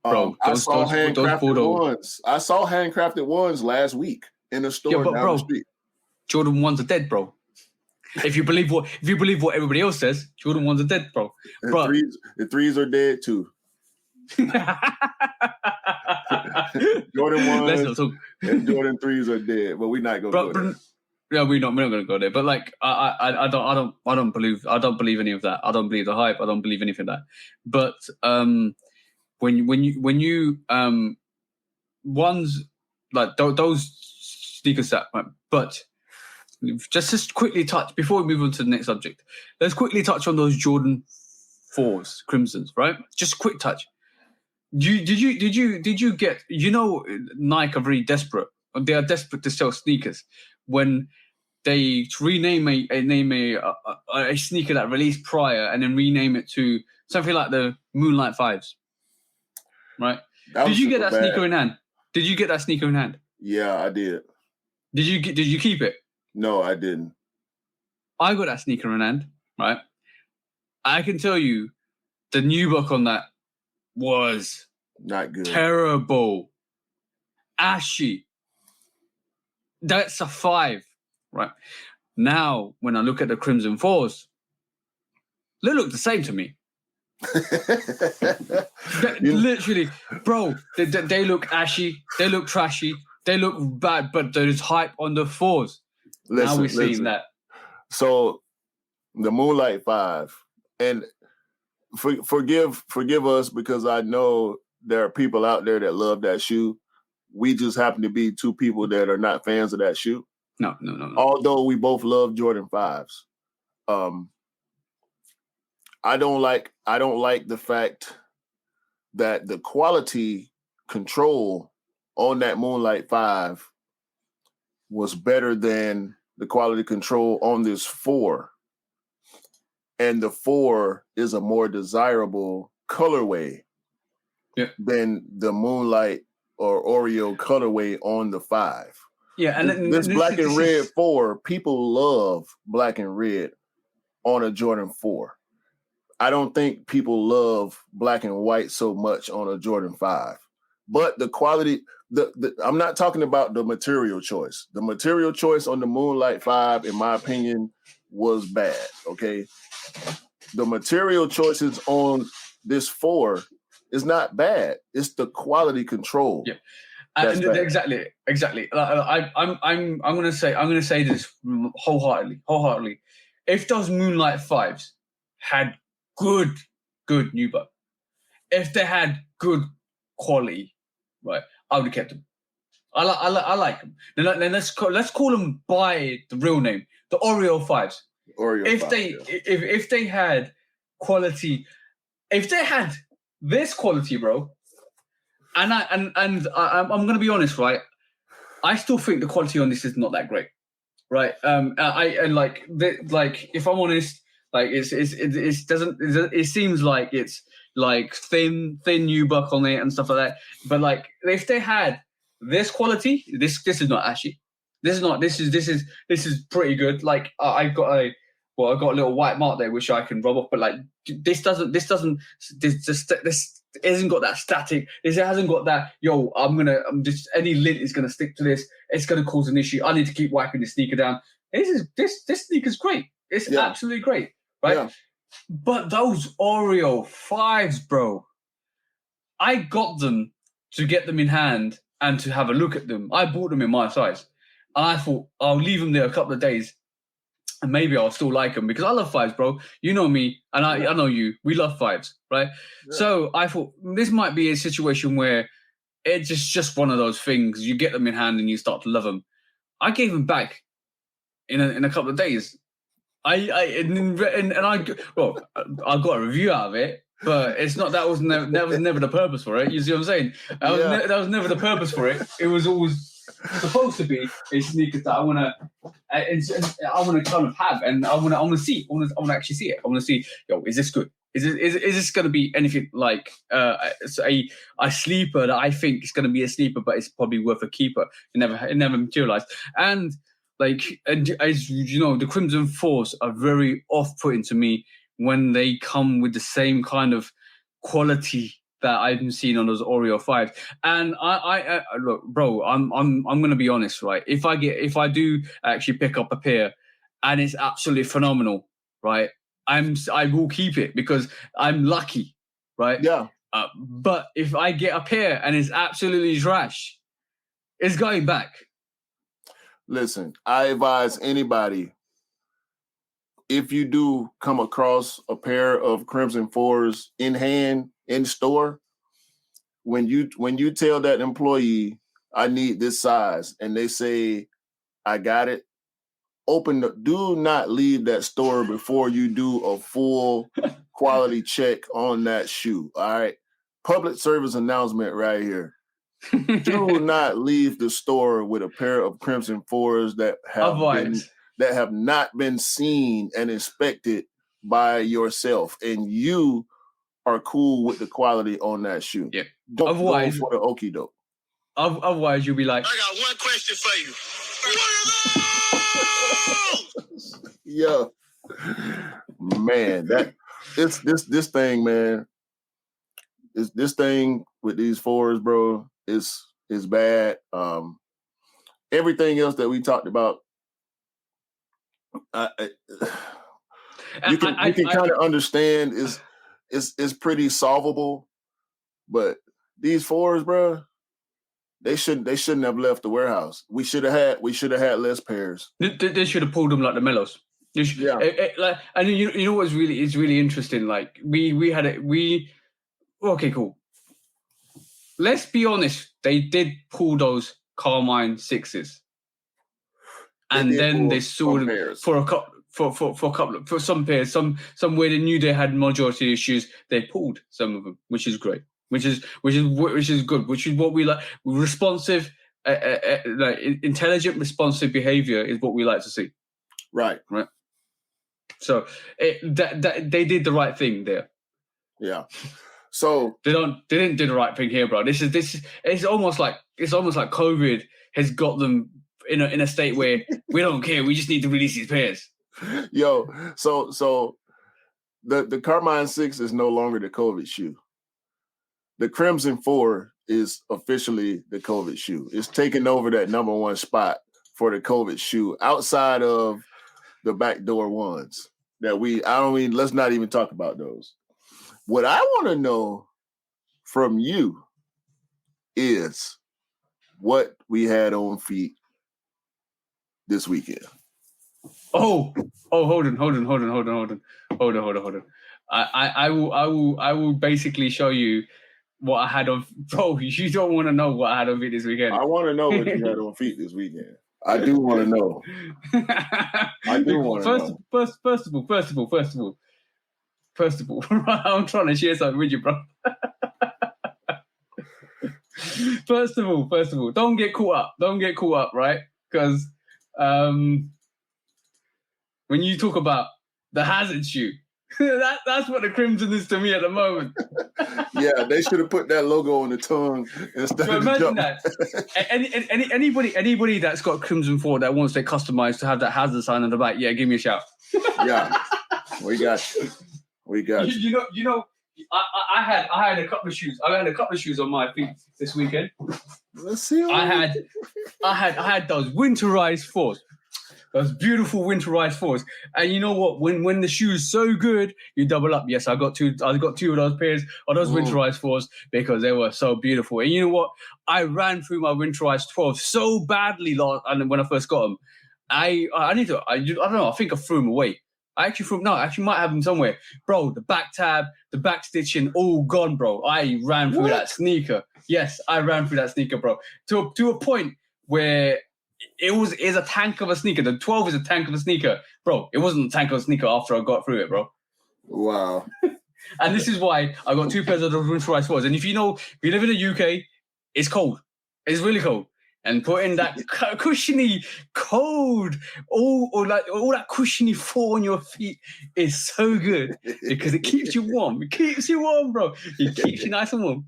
I saw handcrafted ones last week in the store down the street. Jordan 1s are dead, bro. If you believe what everybody else says, Jordan 1s are dead, bro. The threes are dead too. Jordan 1s and Jordan 3s are dead, but we're not gonna go there. Yeah, we're not gonna go there. But like, I don't believe any of that. I don't believe the hype. I don't believe anything of that. But when you ones like those sneakers that, but just quickly touch before we move on to the next subject. Let's quickly touch on those Jordan 4s, Crimsons, right? Just a quick touch. Did you get, Nike are very desperate. They are desperate to sell sneakers when they rename a sneaker that released prior and then rename it to something like the Moonlight 5s, right? Did you get that sneaker in hand? Did you get that sneaker in hand? Yeah, I did. Did you keep it? No, I didn't. I got that sneaker in hand, right? I can tell you the nubuck on that was not good. Terrible. Ashy. That's a 5, right? Now, when I look at the Crimson 4s, they look the same to me. Literally, bro, they look ashy, they look trashy, they look bad, but there's hype on the 4s. Now we're seeing that. So the Moonlight 5, and forgive us because I know there are people out there that love that shoe. We just happen to be two people that are not fans of that shoe. No. Although we both love Jordan 5s. I don't like the fact that the quality control on that Moonlight 5 was better than the quality control on this 4. And the 4 is a more desirable colorway than the Moonlight or Oreo colorway on the 5. Yeah, and this black and red 4, people love black and red on a Jordan 4. I don't think people love black and white so much on a Jordan 5. But the quality, I'm not talking about the material choice. The material choice on the Moonlight 5, in my opinion, was bad, okay? The material choices on this 4 is not bad. It's the quality control. Yeah. Exactly. I'm gonna say this wholeheartedly. If those Moonlight 5s had good nubuck, if they had good quality, right, I would have kept them. I like them. Then let's call them by the real name, the Oreo 5s. If they had quality, if they had this quality, bro. And I'm gonna be honest, right? I still think the quality on this is not that great, right? If I'm honest, like it seems like it's like thin nubuck on it and stuff like that. But like if they had this quality, this is not ashy. This is pretty good. Like I got a little white mark there which I can rub off, but like this isn't got that static. It hasn't got that. Any lint is gonna stick to this. It's gonna cause an issue. I need to keep wiping the sneaker down. This sneaker's great. It's absolutely great, right? Yeah. But those Oreo 5s, bro, I got them to get them in hand and to have a look at them. I bought them in my size, and I thought I'll leave them there a couple of days. And maybe I'll still like them because I love 5s, bro. You know me, and I know you. We love 5s, right? Yeah. So I thought this might be a situation where it's just one of those things. You get them in hand and you start to love them. I gave them back in a couple of days. I got a review out of it, but it's not. That was never the purpose for it. You see what I'm saying? That was never the purpose for it. It was always supposed to be a sneaker that I want to kind of have, and I want to see. I want to actually see it. I want to see. Is this good? Is this going to be anything like a sleeper that I think is going to be a sleeper, but it's probably worth a keeper? It never materialized. And as you know, the Crimson 4s are very off-putting to me when they come with the same kind of quality that I've seen on those Oreo 5s. And I look, bro, I'm gonna be honest, right? If I do actually pick up a pair and it's absolutely phenomenal, right? I will keep it because I'm lucky, right? Yeah. But if I get a pair and it's absolutely trash, it's going back. Listen, I advise anybody, if you do come across a pair of Crimson 4s in hand, in store, when you tell that employee, I need this size, and they say, I got it, do not leave that store before you do a full quality check on that shoe. All right. Public service announcement right here. Do not leave the store with a pair of Crimson 4s that have not been seen and inspected by yourself, and you are cool with the quality on that shoe. Yeah. Don't go for the okie doke. Otherwise, you'll be like, I got one question for you. Yeah, man, this thing, man. This thing with these 4s, bro, is bad. Everything else that we talked about, you can kind of understand it's pretty solvable. But these 4s, bro, they shouldn't have left the warehouse. We should have had less pairs. They should have pulled them like the Mellows. Yeah. And you know what's really interesting? Like okay, cool. Let's be honest. They did pull those Carmine 6s, and then they sold them for a couple. For some pairs, some where they knew they had majority issues, they pulled some of them, which is great. Which is good. Which is what we like. Responsive, like intelligent, responsive behavior is what we like to see. Right. So they did the right thing there. Yeah. So they didn't do the right thing here, bro. This is it's almost like COVID has got them in a state where we don't care. We just need to release these pairs. Yo, so the Carmine 6 is no longer the COVID shoe. The Crimson 4 is officially the COVID shoe. It's taking over that number 1 spot for the COVID shoe outside of the backdoor ones let's not even talk about those. What I want to know from you is what we had on feet this weekend. Oh, hold on. I will basically show you what I had on. Bro, you don't want to know what I had on feet this weekend. I want to know what you had on feet this weekend. I do want to know. I do want to know. First of all, I'm trying to share something with you, bro. First of all, don't get caught up, right? Because when you talk about the hazard shoe, that's what the Crimson is to me at the moment. Yeah, they should have put that logo on the tongue instead of the jump. That. Anybody that's got Crimson 4 that wants their customized to have that hazard sign on the back, yeah, give me a shout. Yeah, we got you. You know, I had a couple of shoes. I had a couple of shoes on my feet this weekend. Let's see. I had those winterized 4s. Those beautiful winterized 4s. And you know what? When the shoe's so good, you double up. Yes, I got two of those pairs of those winterized 4s because they were so beautiful. And you know what? I ran through my winterized 12s so badly when I first got them. I don't know. I think I threw them away. I actually might have them somewhere. Bro, the back tab, the back stitching, all gone, bro. I ran through that sneaker. Yes, I ran through that sneaker, bro. To a point where is a tank of a sneaker. The 12 is a tank of a sneaker. Bro, it wasn't a tank of a sneaker after I got through it, bro. Wow. And this is why I got 2 pairs of the winterized 4s. And if you live in the UK, it's cold. It's really cold. And putting that cushiony, cold, all that cushiony 4 on your feet is so good because it keeps you warm. It keeps you warm, bro. It keeps you nice and warm.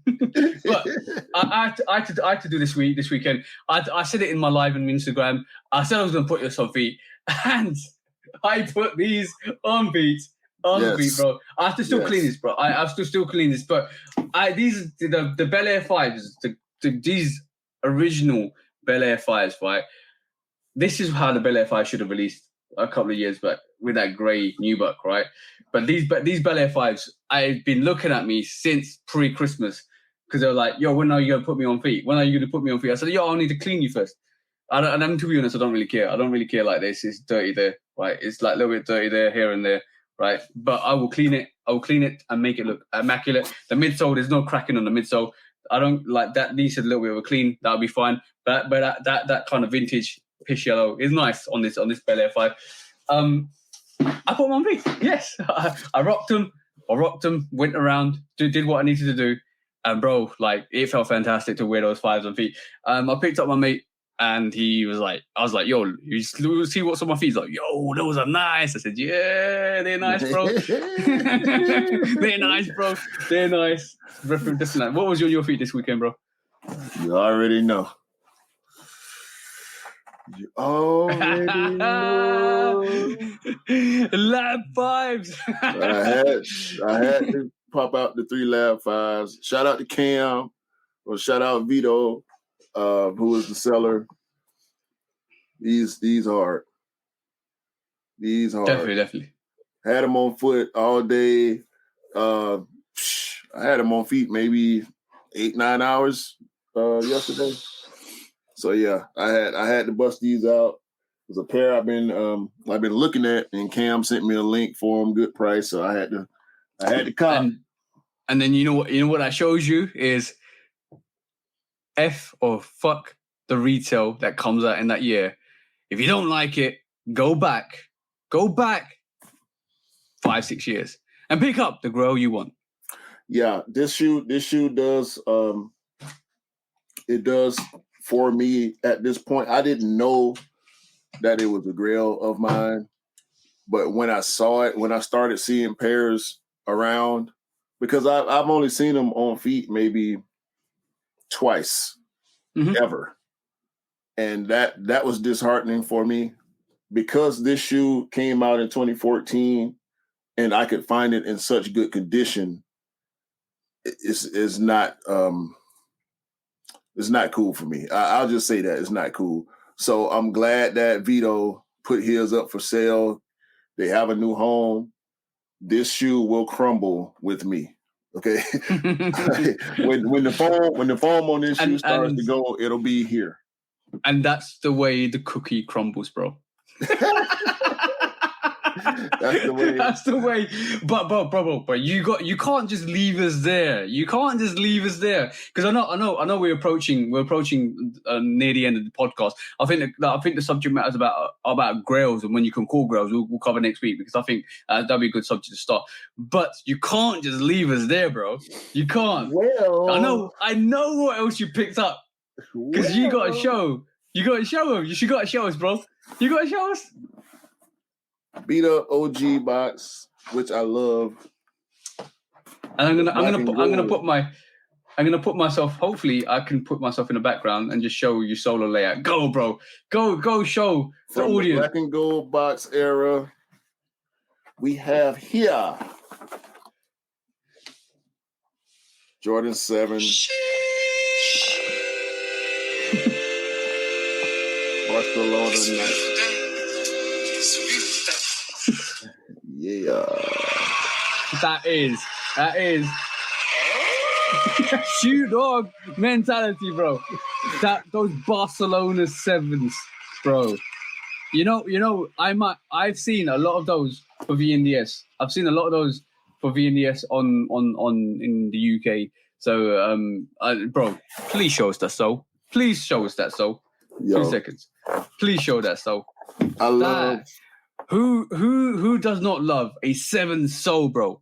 But I had to do this weekend. I said it in my live on Instagram. I said I was going to put this on feet, and I put these on feet. On feet, bro. I have to still clean this, bro. I have to still clean this. But the Bel Air 5s, these original Bel Air 5s, right? This is how the Bel Air 5 should have released a couple of years back with that grey nubuck, right? But these Bel Air 5s, I've been looking at me since pre-Christmas because they're like, yo, when are you going to put me on feet? When are you going to put me on feet? I said, yo, I'll need to clean you first. And to be honest, I don't really care. I don't really care like this. It's dirty there, right? It's like a little bit dirty there, here and there, right? But I will clean it. I will clean it and make it look immaculate. The midsole, there's no cracking on the midsole. I don't like that. Needs a little bit of a clean. That'll be fine. But that kind of vintage pish yellow is nice on this Bel Air 5. I put them on feet. Yes, I rocked them. Went around, did what I needed to do, and bro, like it felt fantastic to wear those 5s on feet. I picked up my mate, and he was like, I was like, yo, you see what's on my feet? He's like, yo, those are nice. I said, yeah, they're nice, bro. They're nice, bro. They're nice. What was your feet this weekend, bro? You already know. Lab 5s. I had to pop out the 3 Lab 5s. Shout out to Cam, or shout out Vito, who was the seller. These hard. These hard. Definitely. Had them on foot all day. I had them on feet maybe 8-9 hours yesterday. So yeah, I had to bust these out. There's a pair I've been looking at, and Cam sent me a link for them, good price. So I had to cop. And then you know what that shows you is F or fuck the retail that comes out in that year. If you don't like it, go back 5-6 years and pick up the grow you want. Yeah, this shoe does it does for me at this point. I didn't know that it was a grail of mine, but when I saw it, when I started seeing pairs around, because I've only seen them on feet maybe twice ever. And that was disheartening for me, because this shoe came out in 2014 and I could find it in such good condition. It's not cool for me. I'll just say that it's not cool. So I'm glad that Vito put his up for sale. They have a new home. This shoe will crumble with me. Okay. when the foam on this shoe starts to go, it'll be here. And that's the way the cookie crumbles, bro. That's the way. But you can't just leave us there. You can't just leave us there, because I know we're approaching near the end of the podcast. I think the subject matter is about grails and when you can call grails. We'll cover next week, because I think that'd be a good subject to start. But you can't just leave us there, bro. You can't. Well, I know what else you picked up, because you got to show. You got to show them. You got to show us, bro. You got to show us. Beat up OG box, which I love. And I'm gonna put myself. Hopefully, I can put myself in the background and just show you solo layout. Go, bro. Go. Show the audience. The black and gold box era, we have here Jordan 7. Barcelona Night. Yeah. That is shoe dog mentality, bro. Those Barcelona 7s, bro. You know, I've seen a lot of those for VNDS. I've seen a lot of those for VNDS on in the UK. So bro, please show us that soul. Please show us that soul. Yo. 2 seconds. Please show that soul. I love that. Who does not love a 7 sole, bro?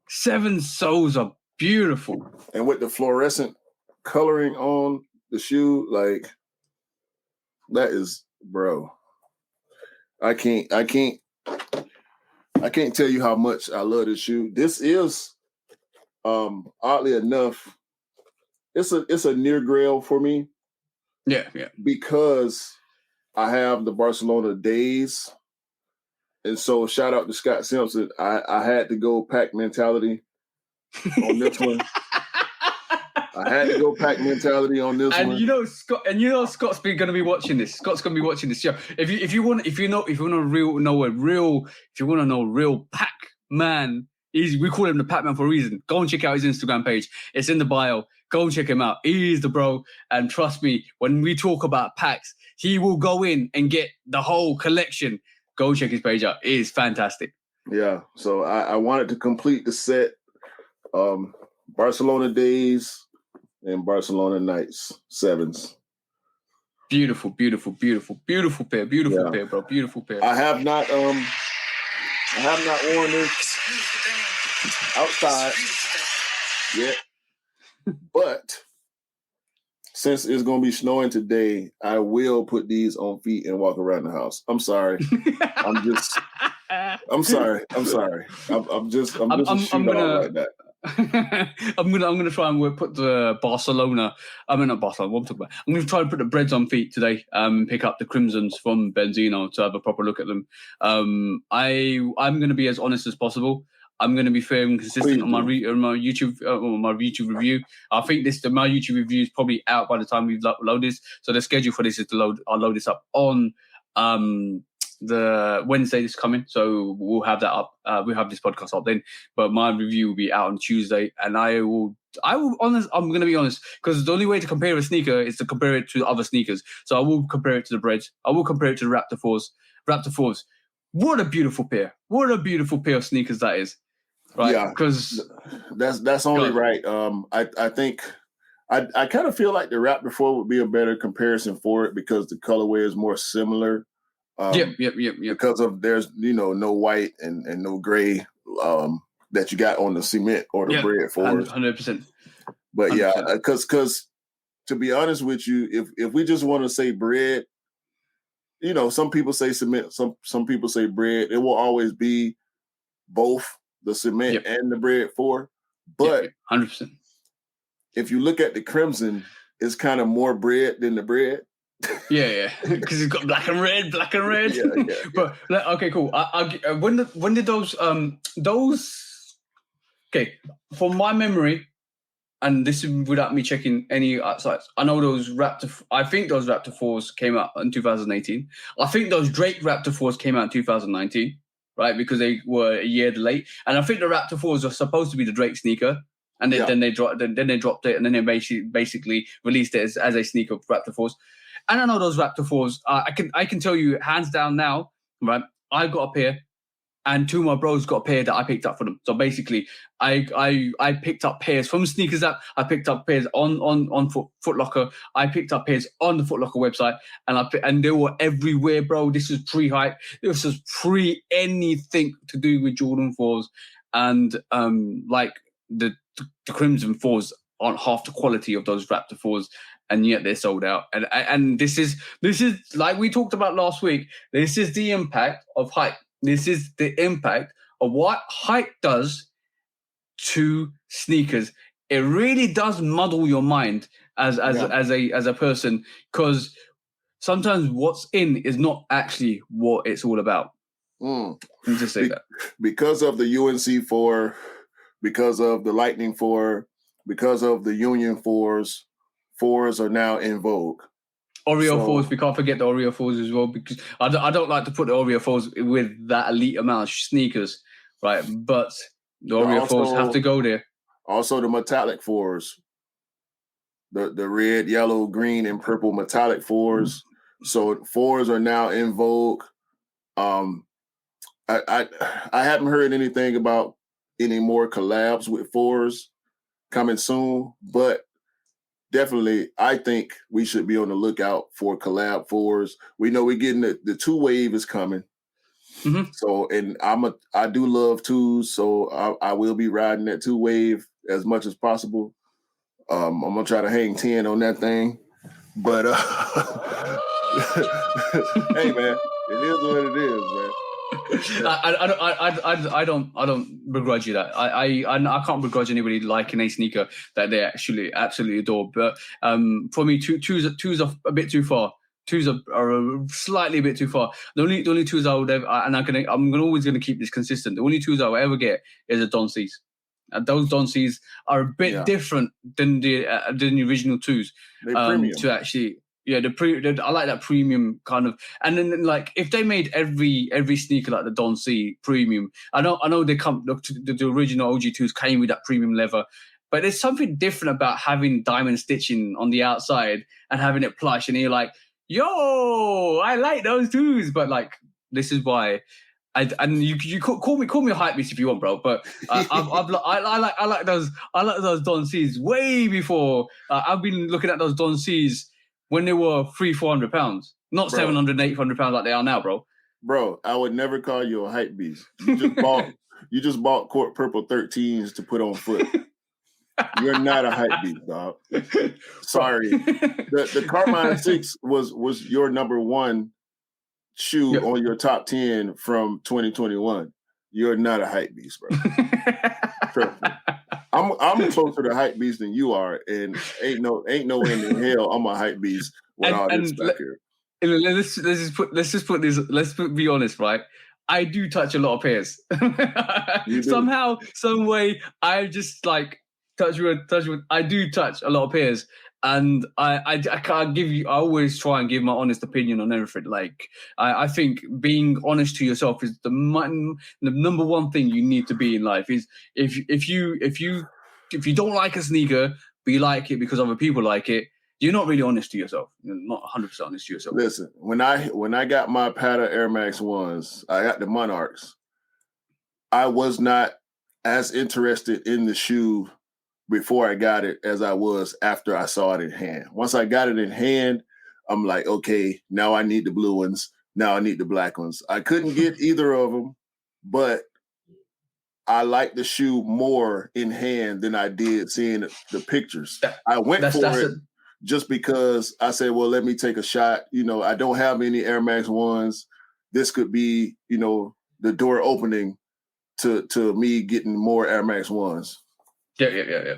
7 soles are beautiful. And with the fluorescent coloring on the shoe, like, that is, bro. I can't tell you how much I love this shoe. This is oddly enough, it's a near grail for me. Yeah. Because I have the Barcelona days. And so shout out to Scott Simpson. I had to go pack mentality on this one. I had to go pack mentality on this one. Scott's going to be watching this. Scott's going to be watching this show. If you want to know real Pac Man, we call him the Pac Man for a reason. Go and check out his Instagram page. It's in the bio. Go and check him out. He's the bro. And trust me, when we talk about packs, he will go in and get the whole collection. Go check his page out. It is fantastic. Yeah. So I wanted to complete the set. Barcelona days and Barcelona nights 7s. Beautiful pair. Beautiful pair, bro. Beautiful pair. I have not worn this outside yet. But since it's going to be snowing today, I will put these on feet and walk around the house. I'm sorry. I'm sorry. I'm just a shoot off like that. I'm gonna try and put the Barcelona. I mean, not Barcelona. What I'm talking about. I'm gonna try and put the Breads on feet today. Pick up the Crimsons from Benzino to have a proper look at them. I'm gonna be as honest as possible. I'm going to be fair and consistent on my YouTube review. I think my YouTube review is probably out by the time we've loaded this. So the schedule for this is I'll load this up on the the Wednesday is coming, so we'll have that up. We'll have this podcast up then. But my review will be out on Tuesday, and I'm going to be honest, because the only way to compare a sneaker is to compare it to other sneakers. So I will compare it to the Breads. I will compare it to the Raptor 4s. Raptor 4s. What a beautiful pair! What a beautiful pair of sneakers that is. Right? Yeah, because that's only right. I think I kind of feel like the Raptor 4 would be a better comparison for it because the colorway is more similar. Yep. Because of there's no white and no gray that you got on the cement or the Bread 4s. 100%. But 100%. Yeah, because to be honest with you, if we just want to say Bread, some people say cement, some people say Bread. It will always be both the cement and the Bread 4. But 100%. If you look at the Crimson, it's kind of more Bread than the Bread. Yeah, because it's got black and red. Yeah. But okay, cool. When did those okay, from my memory, and this is without me checking any sites, I know I think those Raptor 4s came out in 2018. I think those Drake Raptor 4s came out in 2019, right? Because they were a year late. And I think the Raptor 4s are supposed to be the Drake sneaker. And then they dropped it, and then they basically released it as a sneaker of Raptor 4s. And I know those Raptor 4s. I can tell you hands down now, right? I got a pair, and two of my bros got a pair that I picked up for them. So basically, I picked up pairs from Sneakers app. I picked up pairs on Foot Locker. I picked up pairs on the Foot Locker website, and they were everywhere, bro. This was pre-hype. This was pre anything to do with Jordan 4s, and like the Crimson 4s aren't half the quality of those Raptor 4s, and yet they're sold out. And this is like we talked about last week. This is the impact of hype. This is the impact of what hype does to sneakers. It really does muddle your mind as a person, because sometimes what's in is not actually what it's all about. Let me just say that. Because of the UNC 4, because of the Lightning 4, because of the Union 4s are now in vogue. Oreo 4s, we can't forget the Oreo 4s as well, because I don't like to put the Oreo 4s with that elite amount of sneakers, right? But the Oreo 4s have to go there. Also the metallic 4s. The red, yellow, green, and purple metallic 4s. So 4s are now in vogue. I haven't heard anything about any more collabs with 4s coming soon, but definitely I think we should be on the lookout for collab 4s. We know we're getting the 2 wave is coming. Mm-hmm. So, and I do love 2s, so I will be riding that 2 wave as much as possible. I'm gonna try to hang 10 on that thing, but hey man, it is what it is, man. I don't begrudge you that. I can't begrudge anybody liking a sneaker that they actually absolutely adore. But for me, twos are a bit too far. Twos are slightly a bit too far. The only 2s I would ever, and I'm always gonna keep this consistent. The only 2s I will ever get is a Don C's. Those Don C's are a bit different than the original 2s. They're premium. To actually. Yeah, I like that premium kind of, and then like if they made every sneaker like the Don C premium, I know they come the original OG2s came with that premium leather, but there's something different about having diamond stitching on the outside and having it plush, and you're like, yo, I like those 2s, but like this is why. You call me a hype beast if you want, bro. But I like those Don C's way before. I've been looking at those Don C's when they were £300-400, not £700-800 like they are now, bro. Bro, I would never call you a hype beast. You just bought Court Purple 13s to put on foot. You're not a hype beast, dog. Sorry. The Carmine 6 was your number 1 shoe on your top 10 from 2021. You're not a hype beast, bro. Trust me. I'm closer to hype beast than you are, and ain't no end in hell I'm a hype beast with all this back here. Let's be honest, right? I do touch a lot of pairs. Somehow, some way, I just like touch wood. I do touch a lot of pairs, And I can't give you. I always try and give my honest opinion on everything. Like I think being honest to yourself is the number one thing you need to be in life. Is if you don't like a sneaker, but you like it because other people like it, you're not really honest to yourself. You're not 100% honest to yourself. Listen, when I got my Pata Air Max 1s, I got the Monarchs. I was not as interested in the shoe before I got it as I was after I saw it in hand. Once I got it in hand, I'm like, okay, now I need the blue ones. Now I need the black ones. I couldn't get either of them, but I like the shoe more in hand than I did seeing the pictures. I went for it just because I said, well, let me take a shot. You know, I don't have any Air Max 1s. This could be, you know, the door opening to me getting more Air Max 1s. Yeah.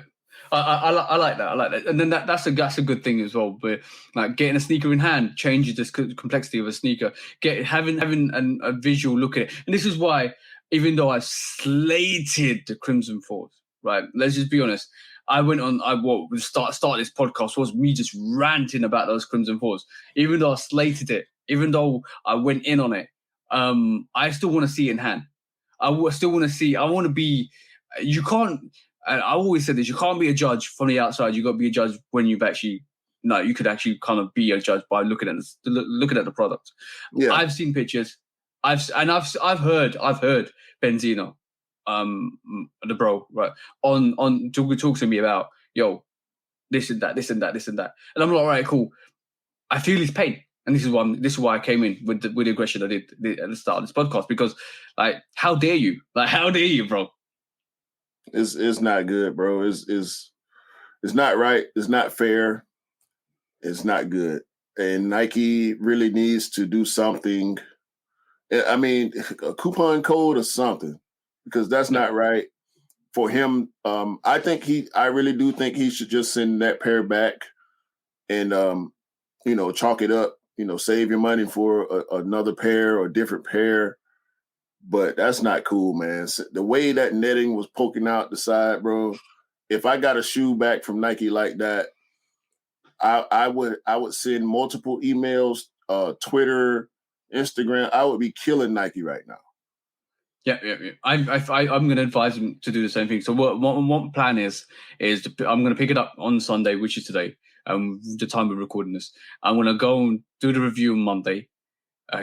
I like that. I like that. And then that's a good thing as well. But like getting a sneaker in hand changes the complexity of a sneaker. Having a visual look at it. And this is why, even though I slated the Crimson Force, right? Let's just be honest. I went on. Start this podcast was me just ranting about those Crimson Force. Even though I slated it, even though I went in on it, I still want to see it in hand. I still want to see. I want to be. You can't. And I always said this: you can't be a judge from the outside. You got to be a judge when you've actually. No, you could actually kind of be a judge by looking at the product. Yeah. I've seen pictures. I've heard Benzino, the bro, right, on talk to me about yo, this and that, and I'm like, all right, cool. I feel his pain. And this is why I came in with the aggression I did at the start of this podcast, because like, how dare you? Like, how dare you, bro? It's not good, bro. It's not right. It's not fair. It's not good. And Nike really needs to do something. I mean, a coupon code or something, because that's not right for him. I really do think he should just send that pair back and chalk it up. Save your money for another pair or a different pair. But that's not cool, man. The way that netting was poking out the side, bro. If I got a shoe back from Nike like that, I would send multiple emails, Twitter, Instagram. I would be killing Nike right now. Yeah. I'm going to advise him to do the same thing. So what plan is I'm going to pick it up on Sunday, which is today, the time we're recording this. I'm going to go and do the review on Monday.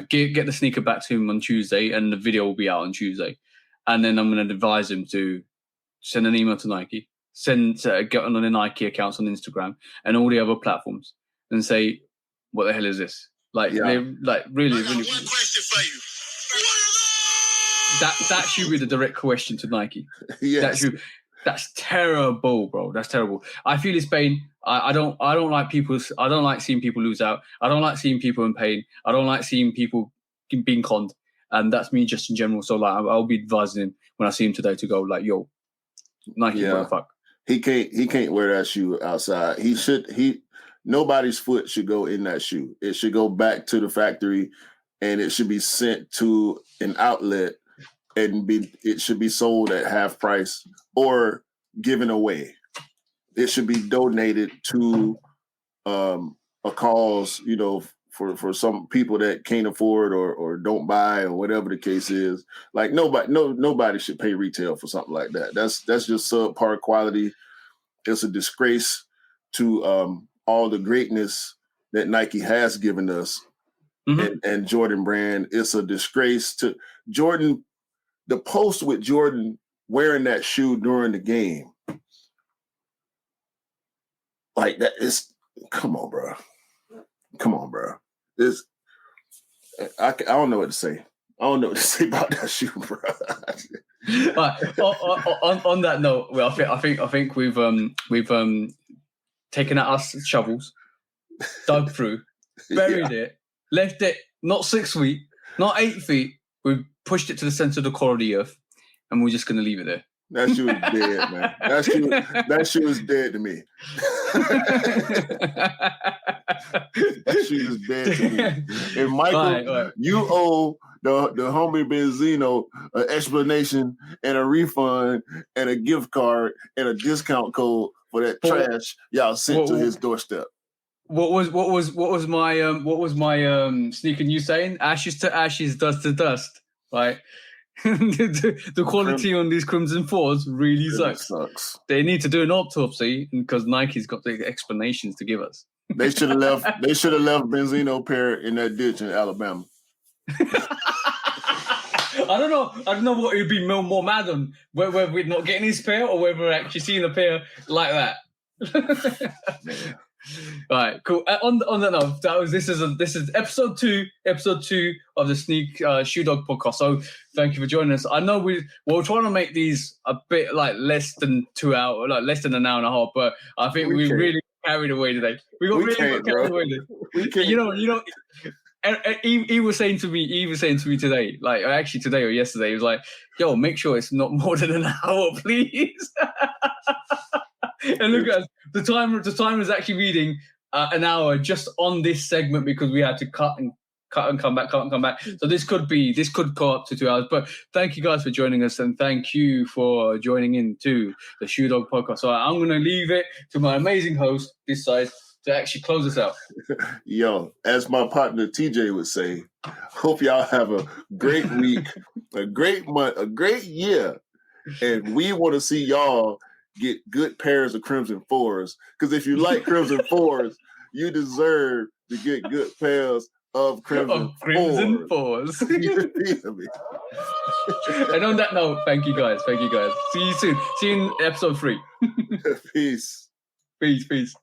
Get the sneaker back to him on Tuesday, and the video will be out on Tuesday. And then I'm going to advise him to send an email to Nike, get on the Nike accounts on Instagram and all the other platforms, and say, "What the hell is this?" Like, really. One question for you. That should be the direct question to Nike. Yes. That's terrible, bro. That's terrible. I feel his pain. I don't like people. I don't like seeing people lose out. I don't like seeing people in pain. I don't like seeing people being conned. And that's me just in general. So like, I'll be advising him when I see him today to go like, yo, Nike, what the fuck? He can't wear that shoe outside. Nobody's foot should go in that shoe. It should go back to the factory, and it should be sent to an outlet, and it should be sold at half price or given away. It should be donated to a cause, for some people that can't afford or don't buy or whatever the case is. Like nobody should pay retail for something like that. That's just subpar quality. It's a disgrace to all the greatness that Nike has given us, and Jordan Brand. It's a disgrace to Jordan. The post with Jordan wearing that shoe during the game, like that is, come on, bro. I don't know what to say. I don't know what to say about that shoe, bro. But on that note, well, I think we've taken out our shovels, dug through, buried it, left it not 6 feet, not 8 feet. We've pushed it to the center of the core of the earth, and we're just going to leave it there. That shoe is dead, man. That shoe is dead to me. That shoe is dead to me. And Michael, you owe the homie Benzino an explanation and a refund and a gift card and a discount code for that trash y'all sent to his doorstep. What was my sneaker news saying? Ashes to ashes, dust to dust. Right. the quality on these Crimson 4s really sucks. They need to do an autopsy because Nike's got the explanations to give us. They should have left. They should have left Benzino pair in that ditch in Alabama. I don't know what he'd be more mad on, whether we're not getting his pair or whether we're actually seeing a pair like that. All right, cool. On that note, this is episode two of the Sneak Shoe Dog podcast. So thank you for joining us. I know we're trying to make these a bit like less than 2 hours, like less than an hour and a half, but I think we really carried away today. We got carried away today. You know. He was saying to me today, like actually today or yesterday, he was like, "Yo, make sure it's not more than an hour, please." And look at us. The timer is actually reading an hour just on this segment because we had to cut and come back. So this could go up to 2 hours. But thank you guys for joining us, and thank you for joining in to the Shoe Dog podcast. So I'm going to leave it to my amazing host this side to actually close us out. Yo, as my partner TJ would say, hope y'all have a great week, a great month, a great year, and we want to see y'all get good pairs of Crimson 4s. Because if you like Crimson 4s, you deserve to get good pairs of Crimson 4s. You feel me? And on that note, thank you guys. See you soon. See you in episode 3. Peace. Peace.